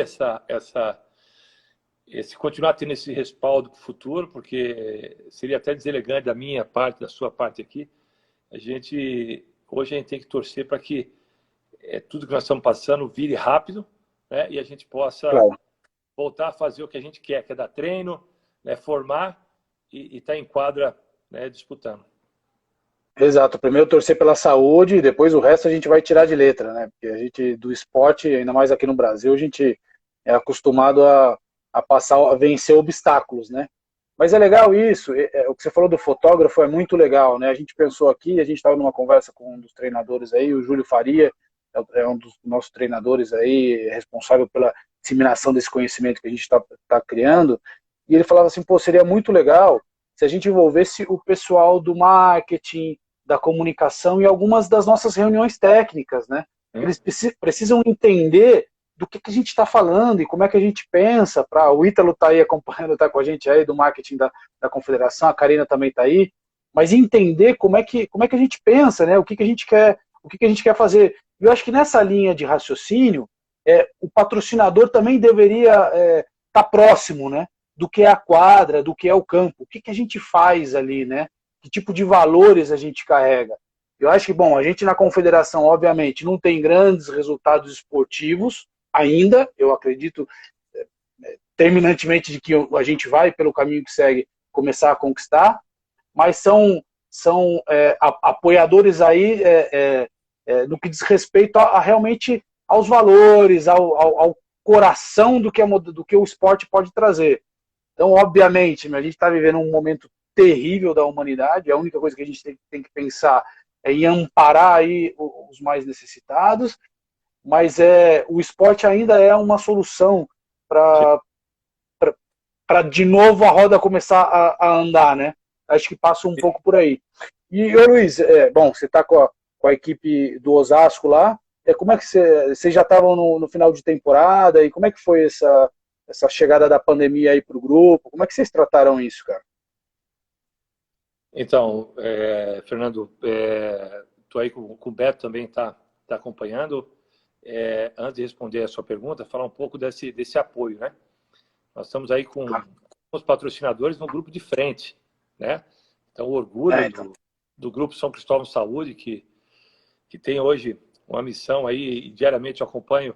continuar tendo esse respaldo para o futuro, porque seria até deselegante da minha parte, da sua parte aqui. Hoje a gente tem que torcer para que tudo que nós estamos passando vire rápido, né, e a gente possa voltar a fazer o que a gente quer, que é dar treino, né, formar e estar em quadra, né, disputando. Exato. Primeiro torcer pela saúde e depois o resto a gente vai tirar de letra, né? Porque a gente, do esporte, ainda mais aqui no Brasil, a gente é acostumado a vencer obstáculos, né? Mas é legal isso. O que você falou do fotógrafo é muito legal, né? A gente pensou aqui, a gente estava numa conversa com um dos treinadores aí, o Júlio Faria, é um dos nossos treinadores aí, responsável pela disseminação desse conhecimento que a gente está criando, e ele falava assim, pô, seria muito legal se a gente envolvesse o pessoal do marketing, da comunicação e algumas das nossas reuniões técnicas, né? Eles precisam entender do que a gente está falando e como é que a gente pensa. O Ítalo está aí acompanhando, está com a gente aí do marketing da Confederação, a Karina também está aí, mas entender como é que a gente pensa, né? O que a gente quer fazer. Eu acho que nessa linha de raciocínio, o patrocinador também deveria estar próximo, né? Do que é a quadra, do que é o campo. O que a gente faz ali, né? Que tipo de valores a gente carrega. Eu acho que, bom, a gente na Confederação, obviamente, não tem grandes resultados esportivos ainda, eu acredito terminantemente de que a gente vai, pelo caminho que segue, começar a conquistar, mas são apoiadores aí no que diz respeito realmente aos valores, ao coração do que o esporte pode trazer. Então, obviamente, a gente está vivendo um momento terrível da humanidade, a única coisa que a gente tem que pensar é em amparar aí os mais necessitados, mas o esporte ainda é uma solução para de novo a roda começar a andar, né? Acho que passa um pouco por aí. E, Luiz, bom, você está com a equipe do Osasco lá, como é que vocês já estavam no final de temporada, e como é que foi essa chegada da pandemia aí para o grupo? Como é que vocês trataram isso, cara? Então, Fernando, estou aí com o Beto também está acompanhando. Antes de responder a sua pergunta, falar um pouco desse apoio, né? Nós estamos aí com os patrocinadores no grupo de frente, né? Então, o orgulho do Grupo São Cristóvão Saúde, que tem hoje uma missão aí, e diariamente eu acompanho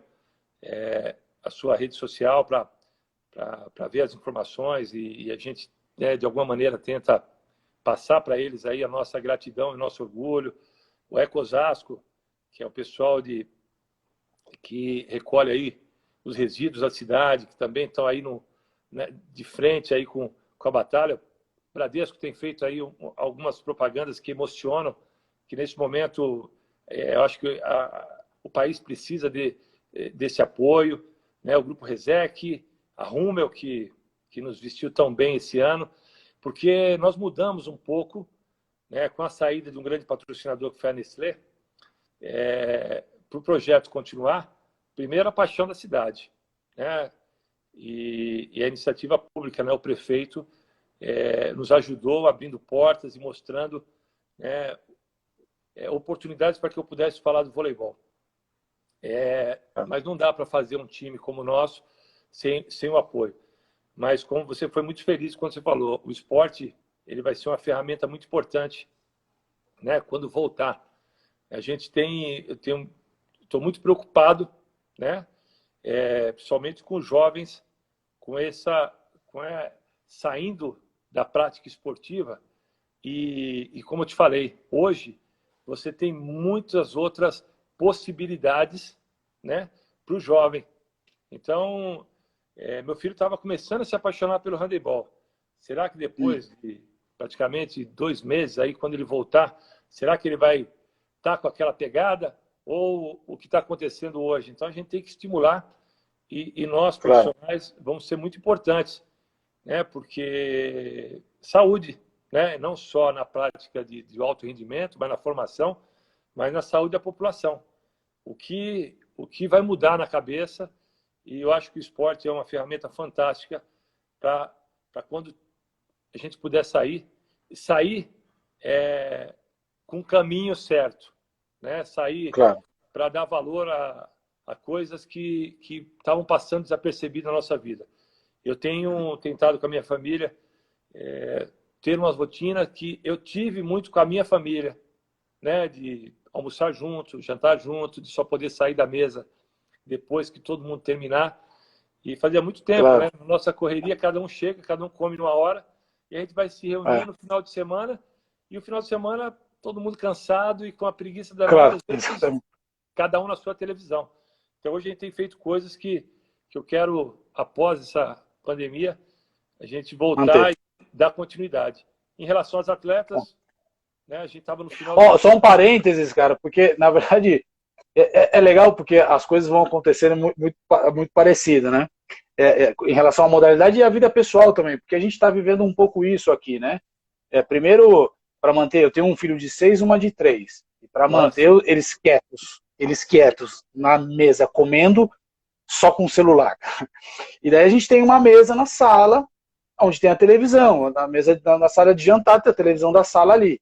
a sua rede social para ver as informações e a gente, de alguma maneira, tenta passar para eles aí a nossa gratidão e nosso orgulho. O Ecosasco, que é o pessoal que recolhe aí os resíduos da cidade, que também estão aí de frente aí com a batalha. O Bradesco tem feito aí algumas propagandas que emocionam, que nesse momento eu acho que o país precisa desse apoio, né? O Grupo Resec, a Rummel, que nos vestiu tão bem esse ano, porque nós mudamos um pouco, né, com a saída de um grande patrocinador que foi a Nestlé, para o projeto continuar. Primeiro, a paixão da cidade, né? E a iniciativa pública, né? O prefeito nos ajudou abrindo portas e mostrando, né, oportunidades para que eu pudesse falar do voleibol. Mas não dá para fazer um time como o nosso sem o apoio. Mas como você foi muito feliz quando você falou, o esporte ele vai ser uma ferramenta muito importante, né, quando voltar. A gente estou muito preocupado, né, principalmente com os jovens, saindo da prática esportiva e como eu te falei, hoje você tem muitas outras possibilidades, né, para o jovem. Então, meu filho estava começando a se apaixonar pelo handebol. Será que depois de praticamente 2 meses, aí, quando ele voltar, será que ele vai estar com aquela pegada? Ou o que está acontecendo hoje? Então, a gente tem que estimular e nós, profissionais, vamos ser muito importantes, né? Porque saúde, né? Não só na prática de alto rendimento, mas na formação, mas na saúde da população. O que vai mudar na cabeça, e eu acho que o esporte é uma ferramenta fantástica para quando a gente puder sair com o caminho certo, né? Sair para dar valor a coisas que estavam passando desapercebidas na nossa vida. Eu tenho tentado com a minha família ter uma rotina que eu tive muito com a minha família, né? De almoçar junto, jantar junto, de só poder sair da mesa depois que todo mundo terminar. E fazia muito tempo, né? Na nossa correria, cada um chega, cada um come numa hora, e a gente vai se reunir no final de semana, e o final de semana todo mundo cansado e com a preguiça danada, cada um na sua televisão. Então hoje a gente tem feito coisas que eu quero, após essa pandemia, a gente voltar e dar continuidade. Em relação aos atletas, né, a gente estava no final... Só um parênteses, cara, porque na verdade é legal porque as coisas vão acontecendo muito parecidas, né? Em relação à modalidade e à vida pessoal também, porque a gente está vivendo um pouco isso aqui, né? Primeiro, para manter, eu tenho um filho de 6, uma de 3, e para manter eles quietos na mesa comendo só com o celular. E daí a gente tem uma mesa na sala onde tem a televisão, na sala de jantar tem a televisão da sala ali.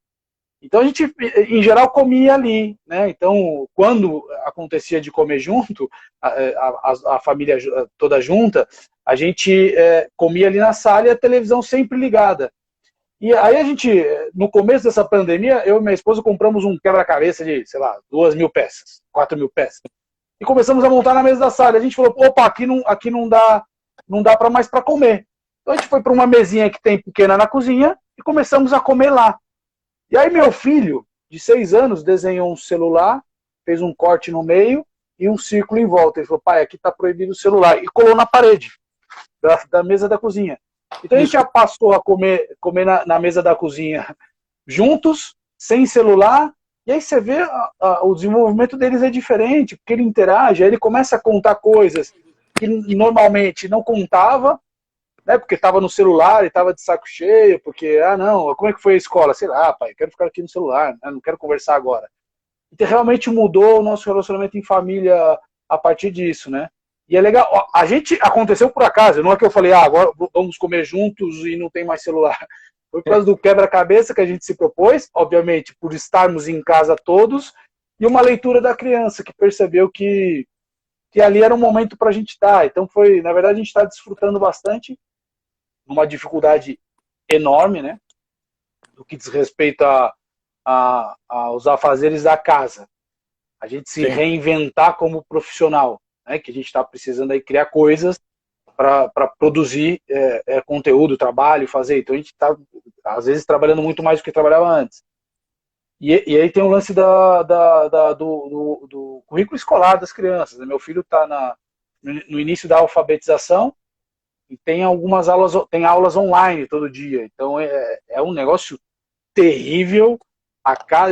Então a gente, em geral, comia ali, né? Então, quando acontecia de comer junto, a família toda junta, a gente comia ali na sala e a televisão sempre ligada. E aí a gente, no começo dessa pandemia, eu e minha esposa compramos um quebra-cabeça de, sei lá, 2.000 peças, 4.000 peças. E começamos a montar na mesa da sala. A gente falou, opa, aqui não dá mais para comer. Então a gente foi para uma mesinha que tem pequena na cozinha e começamos a comer lá. E aí meu filho, de 6 anos, desenhou um celular, fez um corte no meio e um círculo em volta. Ele falou, pai, aqui está proibido o celular. E colou na parede da mesa da cozinha. Então a gente já passou a comer na mesa da cozinha juntos, sem celular, e aí você vê o desenvolvimento deles é diferente, porque ele interage, aí ele começa a contar coisas que normalmente não contava, né, porque estava no celular e estava de saco cheio, porque, não, como é que foi a escola? Sei lá, pai, quero ficar aqui no celular, né, não quero conversar agora. Então realmente mudou o nosso relacionamento em família a partir disso, né? E é legal, a gente, aconteceu por acaso, não é que eu falei, agora vamos comer juntos e não tem mais celular. Foi por causa do quebra-cabeça que a gente se propôs, obviamente, por estarmos em casa todos, e uma leitura da criança, que percebeu que ali era um momento para a gente estar. Então foi, na verdade, a gente está desfrutando bastante, numa dificuldade enorme, né? No que diz respeito aos afazeres da casa, a gente se Sim. reinventar como profissional, né? Que a gente está precisando aí criar coisas para produzir conteúdo, trabalho, fazer. Então a gente está, às vezes, trabalhando muito mais do que trabalhava antes. E aí tem o lance do currículo escolar das crianças. Meu filho está no início da alfabetização e tem algumas aulas, tem aulas online todo dia. Então é um negócio terrível.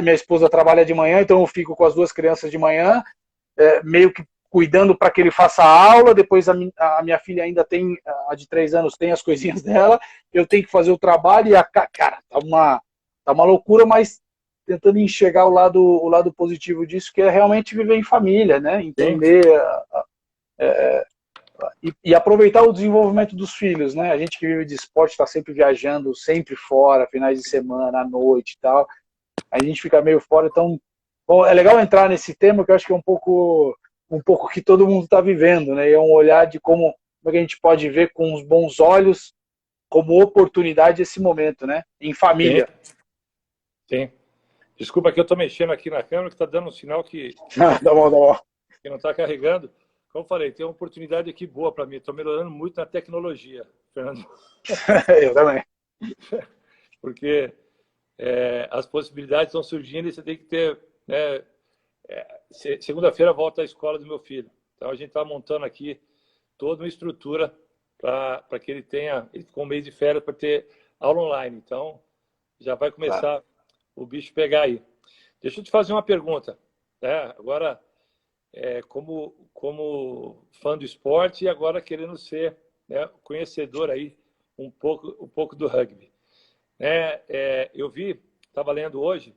Minha esposa trabalha de manhã, então eu fico com as duas crianças de manhã, meio que cuidando para que ele faça a aula. Depois a minha filha ainda tem, a de 3 anos, tem as coisinhas dela. Eu tenho que fazer o trabalho e cara, tá uma loucura, mas tentando enxergar o lado positivo disso, que é realmente viver em família, né? Entender e aproveitar o desenvolvimento dos filhos, né? A gente que vive de esporte está sempre viajando, sempre fora, finais de semana, à noite e tal. A gente fica meio fora, então bom, é legal entrar nesse tema, que eu acho que é um pouco que todo mundo está vivendo, né? E é um olhar de como é que a gente pode ver com os bons olhos, como oportunidade esse momento, né? Em família. Sim. Desculpa que eu estou mexendo aqui na câmera, que está dando um sinal que Tá bom. Que não está carregando. Como eu falei, tem uma oportunidade aqui boa para mim. Estou melhorando muito na tecnologia, Fernando. Eu também. Porque as possibilidades estão surgindo e você tem que ter... Né, segunda-feira volta à escola do meu filho. Então a gente está montando aqui toda uma estrutura para que ele tenha... Ele ficou um mês de férias para ter aula online. Então já vai começar o bicho pegar aí. Deixa eu te fazer uma pergunta. Né? Agora... como fã do esporte e agora querendo ser, né, conhecedor aí um pouco do rugby. Eu vi, estava lendo hoje,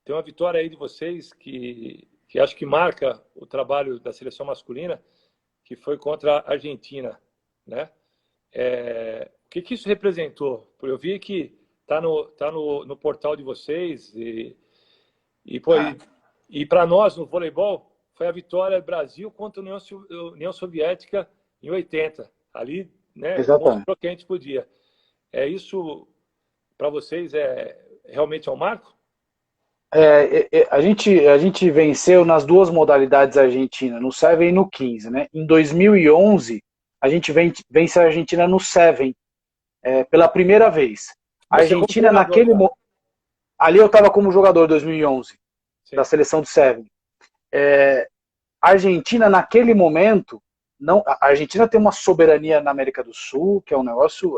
tem uma vitória aí de vocês que acho que marca o trabalho da seleção masculina, que foi contra a Argentina, né? O que isso representou? Eu vi que tá no portal de vocês e para nós no voleibol foi a vitória do Brasil contra a União Soviética em 80. Ali, né, mostrou que a gente podia. Isso, para vocês, realmente é um marco? A gente venceu nas duas modalidades a Argentina, no 7 e no 15. Né? Em 2011, a gente vence a Argentina no 7, pela primeira vez. A Argentina, naquele momento... Ali eu estava como jogador em 2011, sim, da seleção do 7. A Argentina, naquele momento, a Argentina tem uma soberania na América do Sul, que é um negócio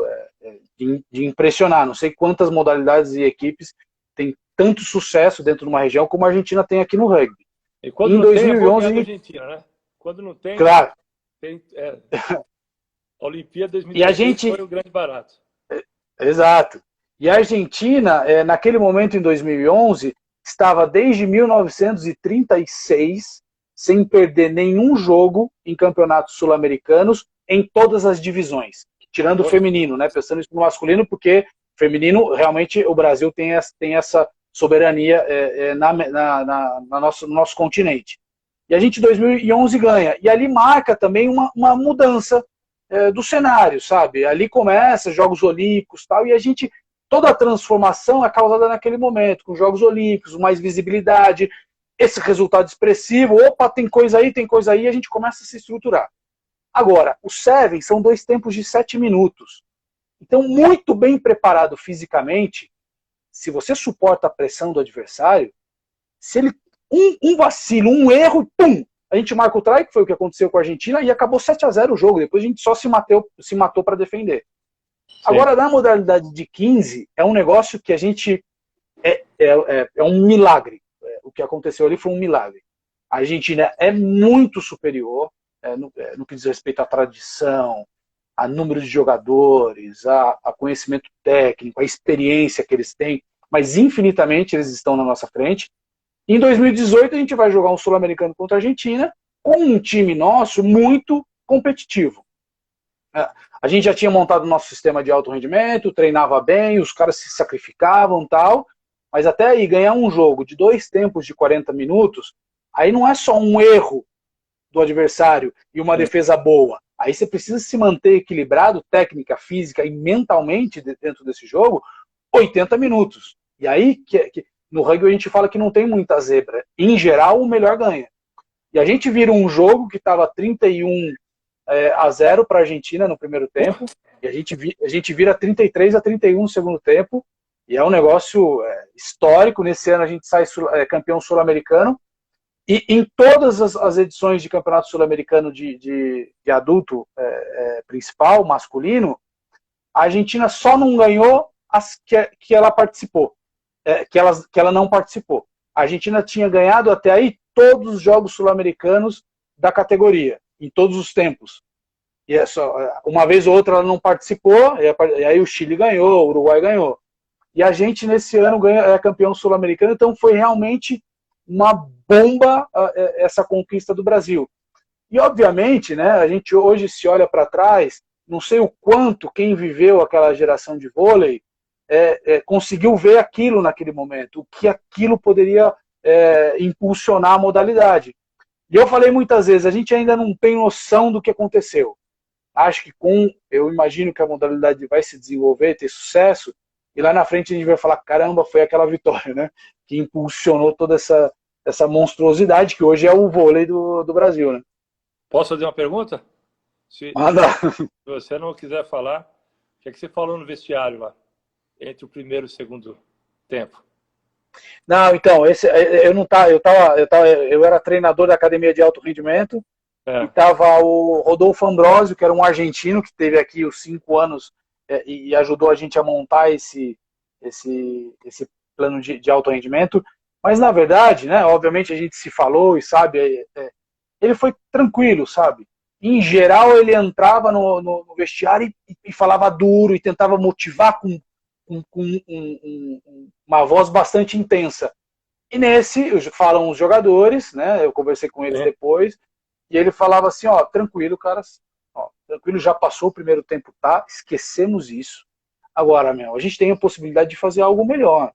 de impressionar. Não sei quantas modalidades e equipes têm tanto sucesso dentro de uma região como a Argentina tem aqui no rugby. E quando não 2011, tem, a Argentina, né? Quando não tem, claro. A Olimpíada 2016 foi o grande barato. Exato. E a Argentina, naquele momento, em 2011, estava desde 1936 sem perder nenhum jogo em campeonatos sul-americanos em todas as divisões, tirando o feminino, né? Pensando isso no masculino, porque feminino, realmente, o Brasil tem essa soberania no nosso continente. E a gente, em 2011, ganha. E ali marca também uma mudança do cenário, sabe? Ali começa Jogos Olímpicos e tal, e a gente... Toda a transformação é causada naquele momento, com Jogos Olímpicos, mais visibilidade, esse resultado expressivo, opa, tem coisa aí, e a gente começa a se estruturar. Agora, os 7 são 2 tempos de 7 minutos. Então, muito bem preparado fisicamente, se você suporta a pressão do adversário, se ele um vacilo, um erro, pum, a gente marca o try, que foi o que aconteceu com a Argentina, e acabou 7-0 o jogo. Depois a gente só se matou para defender. Sim. Agora, na modalidade de 15, é um negócio que a gente... É um milagre. O que aconteceu ali foi um milagre. A Argentina é muito superior no que diz respeito à tradição, a número de jogadores, a conhecimento técnico, a experiência que eles têm, mas infinitamente eles estão na nossa frente. Em 2018, a gente vai jogar um Sul-Americano contra a Argentina com um time nosso muito competitivo. A gente já tinha montado o nosso sistema de alto rendimento, treinava bem, os caras se sacrificavam e tal, mas até aí ganhar um jogo de 2 tempos de 40 minutos, aí não é só um erro do adversário e uma defesa boa. Aí você precisa se manter equilibrado, técnica, física e mentalmente dentro desse jogo, 80 minutos. E aí, no rugby a gente fala que não tem muita zebra. Em geral, o melhor ganha. E a gente vira um jogo que estava 31-0 para a Argentina no primeiro tempo, e a gente vira 33-31 no segundo tempo, e é um negócio histórico. Nesse ano a gente sai campeão sul-americano, e em todas as edições de campeonato sul-americano de adulto principal, masculino, a Argentina só não ganhou as que ela participou, que ela não participou. A Argentina tinha ganhado até aí todos os jogos sul-americanos da categoria, em todos os tempos. E uma vez ou outra ela não participou, e aí o Chile ganhou, o Uruguai ganhou. E a gente nesse ano é campeão sul-americano, então foi realmente uma bomba essa conquista do Brasil. E obviamente, né, a gente hoje se olha para trás, não sei o quanto quem viveu aquela geração de vôlei conseguiu ver aquilo naquele momento, o que aquilo poderia impulsionar a modalidade. E eu falei muitas vezes, a gente ainda não tem noção do que aconteceu. Acho que eu imagino que a modalidade vai se desenvolver, ter sucesso, e lá na frente a gente vai falar, caramba, foi aquela vitória, né, que impulsionou toda essa monstruosidade que hoje é o vôlei do Brasil, né? Posso fazer uma pergunta? Manda. Se você não quiser falar, o que é que você falou no vestiário lá, entre o primeiro e o segundo tempo? Não, então, eu era treinador da academia de alto rendimento, e estava o Rodolfo Ambrosio, que era um argentino que esteve aqui os 5 anos e ajudou a gente a montar esse plano de alto rendimento. Mas na verdade, né, obviamente a gente se falou e sabe, ele foi tranquilo, sabe? Em geral ele entrava no vestiário e falava duro e tentava motivar com uma voz bastante intensa. E nesse, falam os jogadores, né? Eu conversei com eles depois, e ele falava assim, ó, tranquilo, caras, ó, tranquilo, já passou o primeiro tempo, tá? Esquecemos isso. Agora, a gente tem a possibilidade de fazer algo melhor.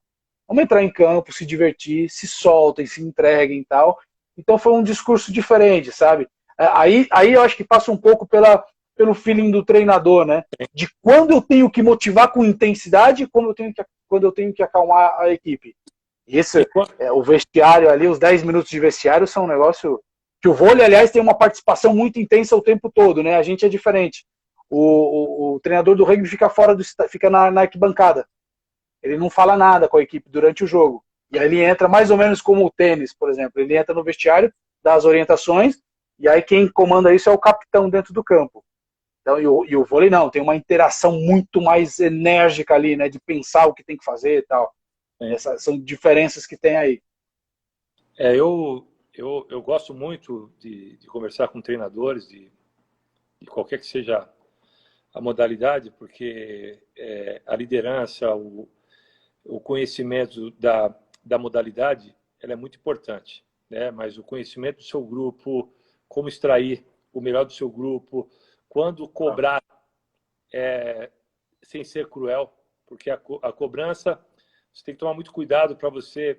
Vamos entrar em campo, se divertir, se soltem, se entreguem e tal. Então foi um discurso diferente, sabe? Aí eu acho que passa um pouco pelo feeling do treinador, né? De quando eu tenho que motivar com intensidade e quando eu tenho que acalmar a equipe. O vestiário ali, os 10 minutos de vestiário são um negócio que o vôlei, aliás, tem uma participação muito intensa o tempo todo, né? A gente é diferente. O treinador do rugby fica na arquibancada. Ele não fala nada com a equipe durante o jogo. E aí ele entra mais ou menos como o tênis, por exemplo. Ele entra no vestiário, dá as orientações, e aí quem comanda isso é o capitão dentro do campo. Então, e o vôlei não, tem uma interação muito mais enérgica ali, né? De pensar o que tem que fazer e tal. Essas são diferenças que tem aí. Eu gosto muito de conversar com treinadores, de qualquer que seja a modalidade, porque a liderança, o conhecimento da modalidade, ela é muito importante, né? Mas o conhecimento do seu grupo, como extrair o melhor do seu grupo, quando cobrar sem ser cruel, porque a cobrança, você tem que tomar muito cuidado para você...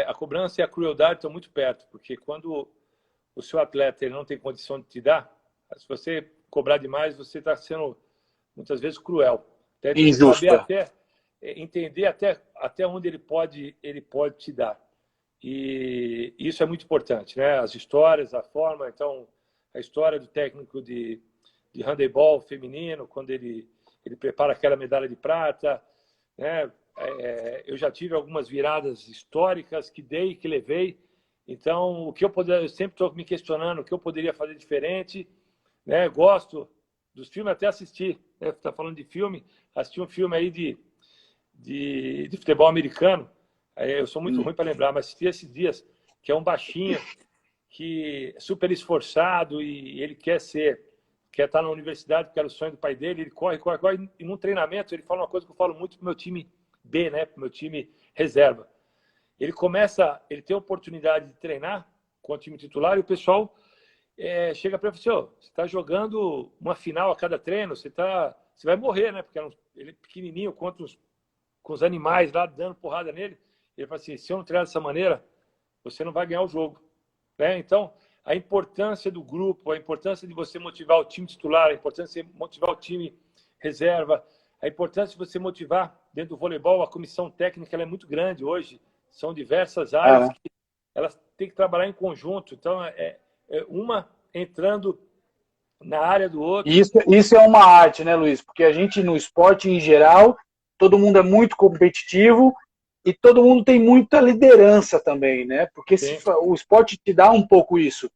a cobrança e a crueldade estão muito perto, porque quando o seu atleta ele não tem condição de te dar, se você cobrar demais, você está sendo muitas vezes cruel. Deve injusto. Saber entender até onde ele pode te dar. E isso é muito importante, né? As histórias, a forma, então a história do técnico de handebol feminino, quando ele prepara aquela medalha de prata, né? Eu já tive algumas viradas históricas que dei, que levei. Então, eu sempre estou me questionando o que eu poderia fazer diferente, né? Gosto dos filmes, até assistir, né? Tá falando de filme, assisti um filme aí de futebol americano. Eu sou muito ruim para lembrar, mas assisti esses dias, que é um baixinho que é super esforçado e ele quer estar na universidade, porque era o sonho do pai dele. Ele corre, e num treinamento ele fala uma coisa que eu falo muito pro meu time B, né, pro meu time reserva. Ele tem a oportunidade de treinar com o time titular e o pessoal chega para ele e fala assim, você está jogando uma final a cada treino, você vai morrer, né? Porque ele é pequenininho com os animais lá dando porrada nele. Ele fala assim, se eu não treinar dessa maneira, você não vai ganhar o jogo, né? Então, a importância do grupo, a importância de você motivar o time titular, a importância de você motivar o time reserva, a importância de você motivar dentro do voleibol, a comissão técnica ela é muito grande hoje. São diversas áreas que elas têm que trabalhar em conjunto. Então, é uma entrando na área do outro. Isso é uma arte, né, Luiz? Porque a gente, no esporte em geral, todo mundo é muito competitivo e todo mundo tem muita liderança também, né? Porque o esporte te dá um pouco isso.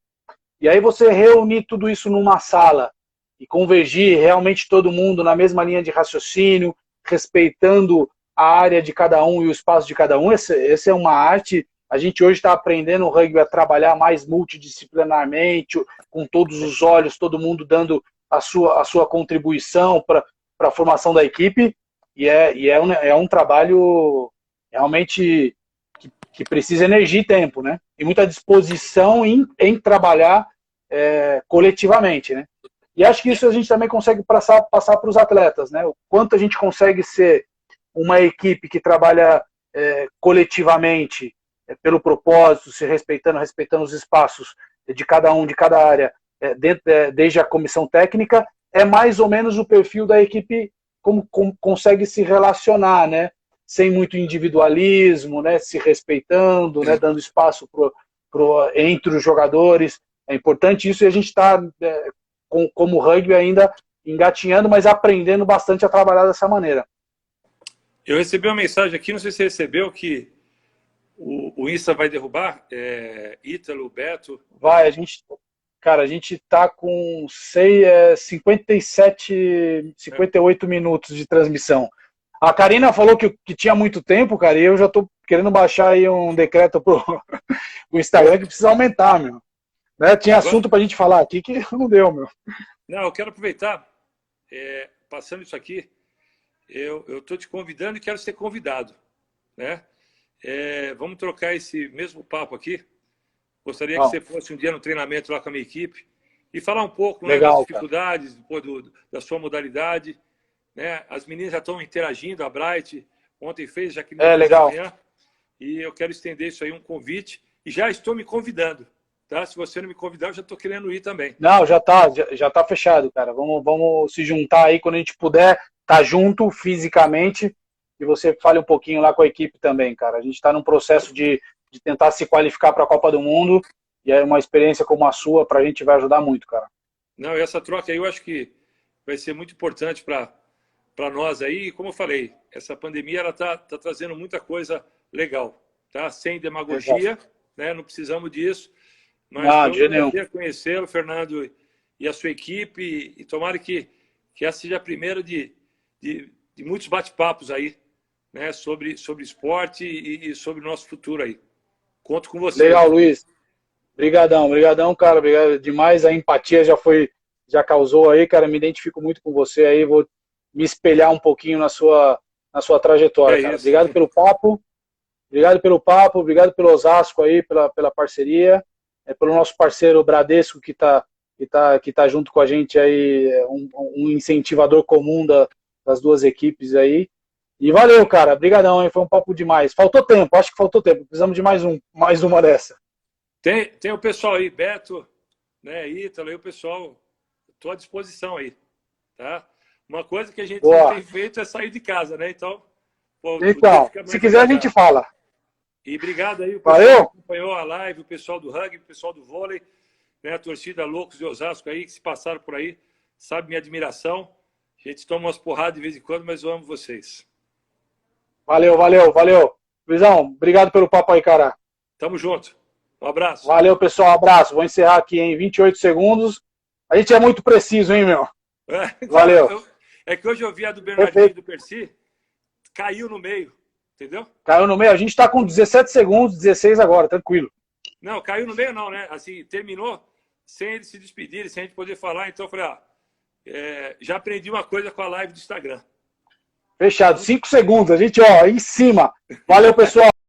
E aí você reunir tudo isso numa sala e convergir realmente todo mundo na mesma linha de raciocínio, respeitando a área de cada um e o espaço de cada um, essa é uma arte. A gente hoje está aprendendo o rugby a trabalhar mais multidisciplinarmente, com todos os olhos, todo mundo dando a sua contribuição para a formação da equipe, e é um trabalho realmente que precisa energia e tempo, né? E muita disposição em trabalhar coletivamente, né? E acho que isso a gente também consegue passar para os atletas, né? O quanto a gente consegue ser uma equipe que trabalha coletivamente pelo propósito, se respeitando os espaços de cada um, de cada área, desde a comissão técnica, é mais ou menos o perfil da equipe como consegue se relacionar, né? Sem muito individualismo, né? Se respeitando, né? Dando espaço entre os jogadores. É importante isso, e a gente está, como rugby, ainda engatinhando, mas aprendendo bastante a trabalhar dessa maneira. Eu recebi uma mensagem aqui, não sei se você recebeu, que o Insta vai derrubar, Ítalo, Beto. Vai, a gente tá com 58 minutos de transmissão. A Karina falou que tinha muito tempo, cara, e eu já tô querendo baixar aí um decreto pro Instagram que precisa aumentar, meu. Né? Tinha assunto pra gente falar aqui que não deu, meu. Não, eu quero aproveitar, passando isso aqui, eu tô te convidando e quero ser convidado, né? Vamos trocar esse mesmo papo aqui. Gostaria que você fosse um dia no treinamento lá com a minha equipe e falar um pouco, né, das dificuldades depois da sua modalidade, né? As meninas já estão interagindo, a Bright ontem fez, já que legal. Manhã, e eu quero estender isso aí, um convite, e já estou me convidando, tá? Se você não me convidar, eu já estou querendo ir também. Não, já tá fechado, cara. Vamos se juntar aí quando a gente puder, tá junto fisicamente, e você fale um pouquinho lá com a equipe também, cara. A gente está num processo de tentar se qualificar para a Copa do Mundo, e é uma experiência como a sua, para a gente vai ajudar muito, cara. Não, essa troca aí eu acho que vai ser muito importante para nós aí. E como eu falei, essa pandemia ela tá trazendo muita coisa legal, tá? Sem demagogia, né? Não precisamos disso. Mas foi um prazer conhecê-lo, Fernando, e a sua equipe, e tomara que essa seja a primeira de muitos bate-papos aí, né? Sobre esporte e sobre o nosso futuro aí. Conto com você. Legal, Luiz. Obrigadão, cara. Obrigado demais. A empatia já causou aí, cara. Me identifico muito com você aí. Vou me espelhar um pouquinho na sua trajetória, cara. Obrigado pelo papo. Obrigado pelo Osasco aí, pela parceria. Pelo nosso parceiro Bradesco que tá junto com a gente aí, um incentivador comum das duas equipes aí. E valeu, cara. Obrigadão, hein? Foi um papo demais. Faltou tempo, acho que faltou tempo. Precisamos de mais uma dessa. Tem o pessoal aí, Beto, né, Ítalo, aí o pessoal, estou à disposição aí, tá? Uma coisa que a gente não tem feito é sair de casa, né? Então, se quiser a gente fala. E obrigado aí o pessoal que acompanhou a live, o pessoal do rugby, o pessoal do vôlei, né, a torcida Loucos de Osasco aí, que se passaram por aí, sabe minha admiração. A gente toma umas porradas de vez em quando, mas eu amo vocês. Valeu. Luizão, obrigado pelo papo aí, cara. Tamo junto. Um abraço. Valeu, pessoal. Abraço. Vou encerrar aqui em 28 segundos. A gente é muito preciso, hein, meu? Valeu. É que hoje eu vi a do Bernardinho e do Percy, caiu no meio, entendeu? Caiu no meio. A gente tá com 17 segundos, 16 agora, tranquilo. Não, caiu no meio não, né? Assim, terminou sem eles se despedirem, sem a gente poder falar. Então eu falei, já aprendi uma coisa com a live do Instagram. Fechado. 5 segundos. A gente, em cima. Valeu, pessoal.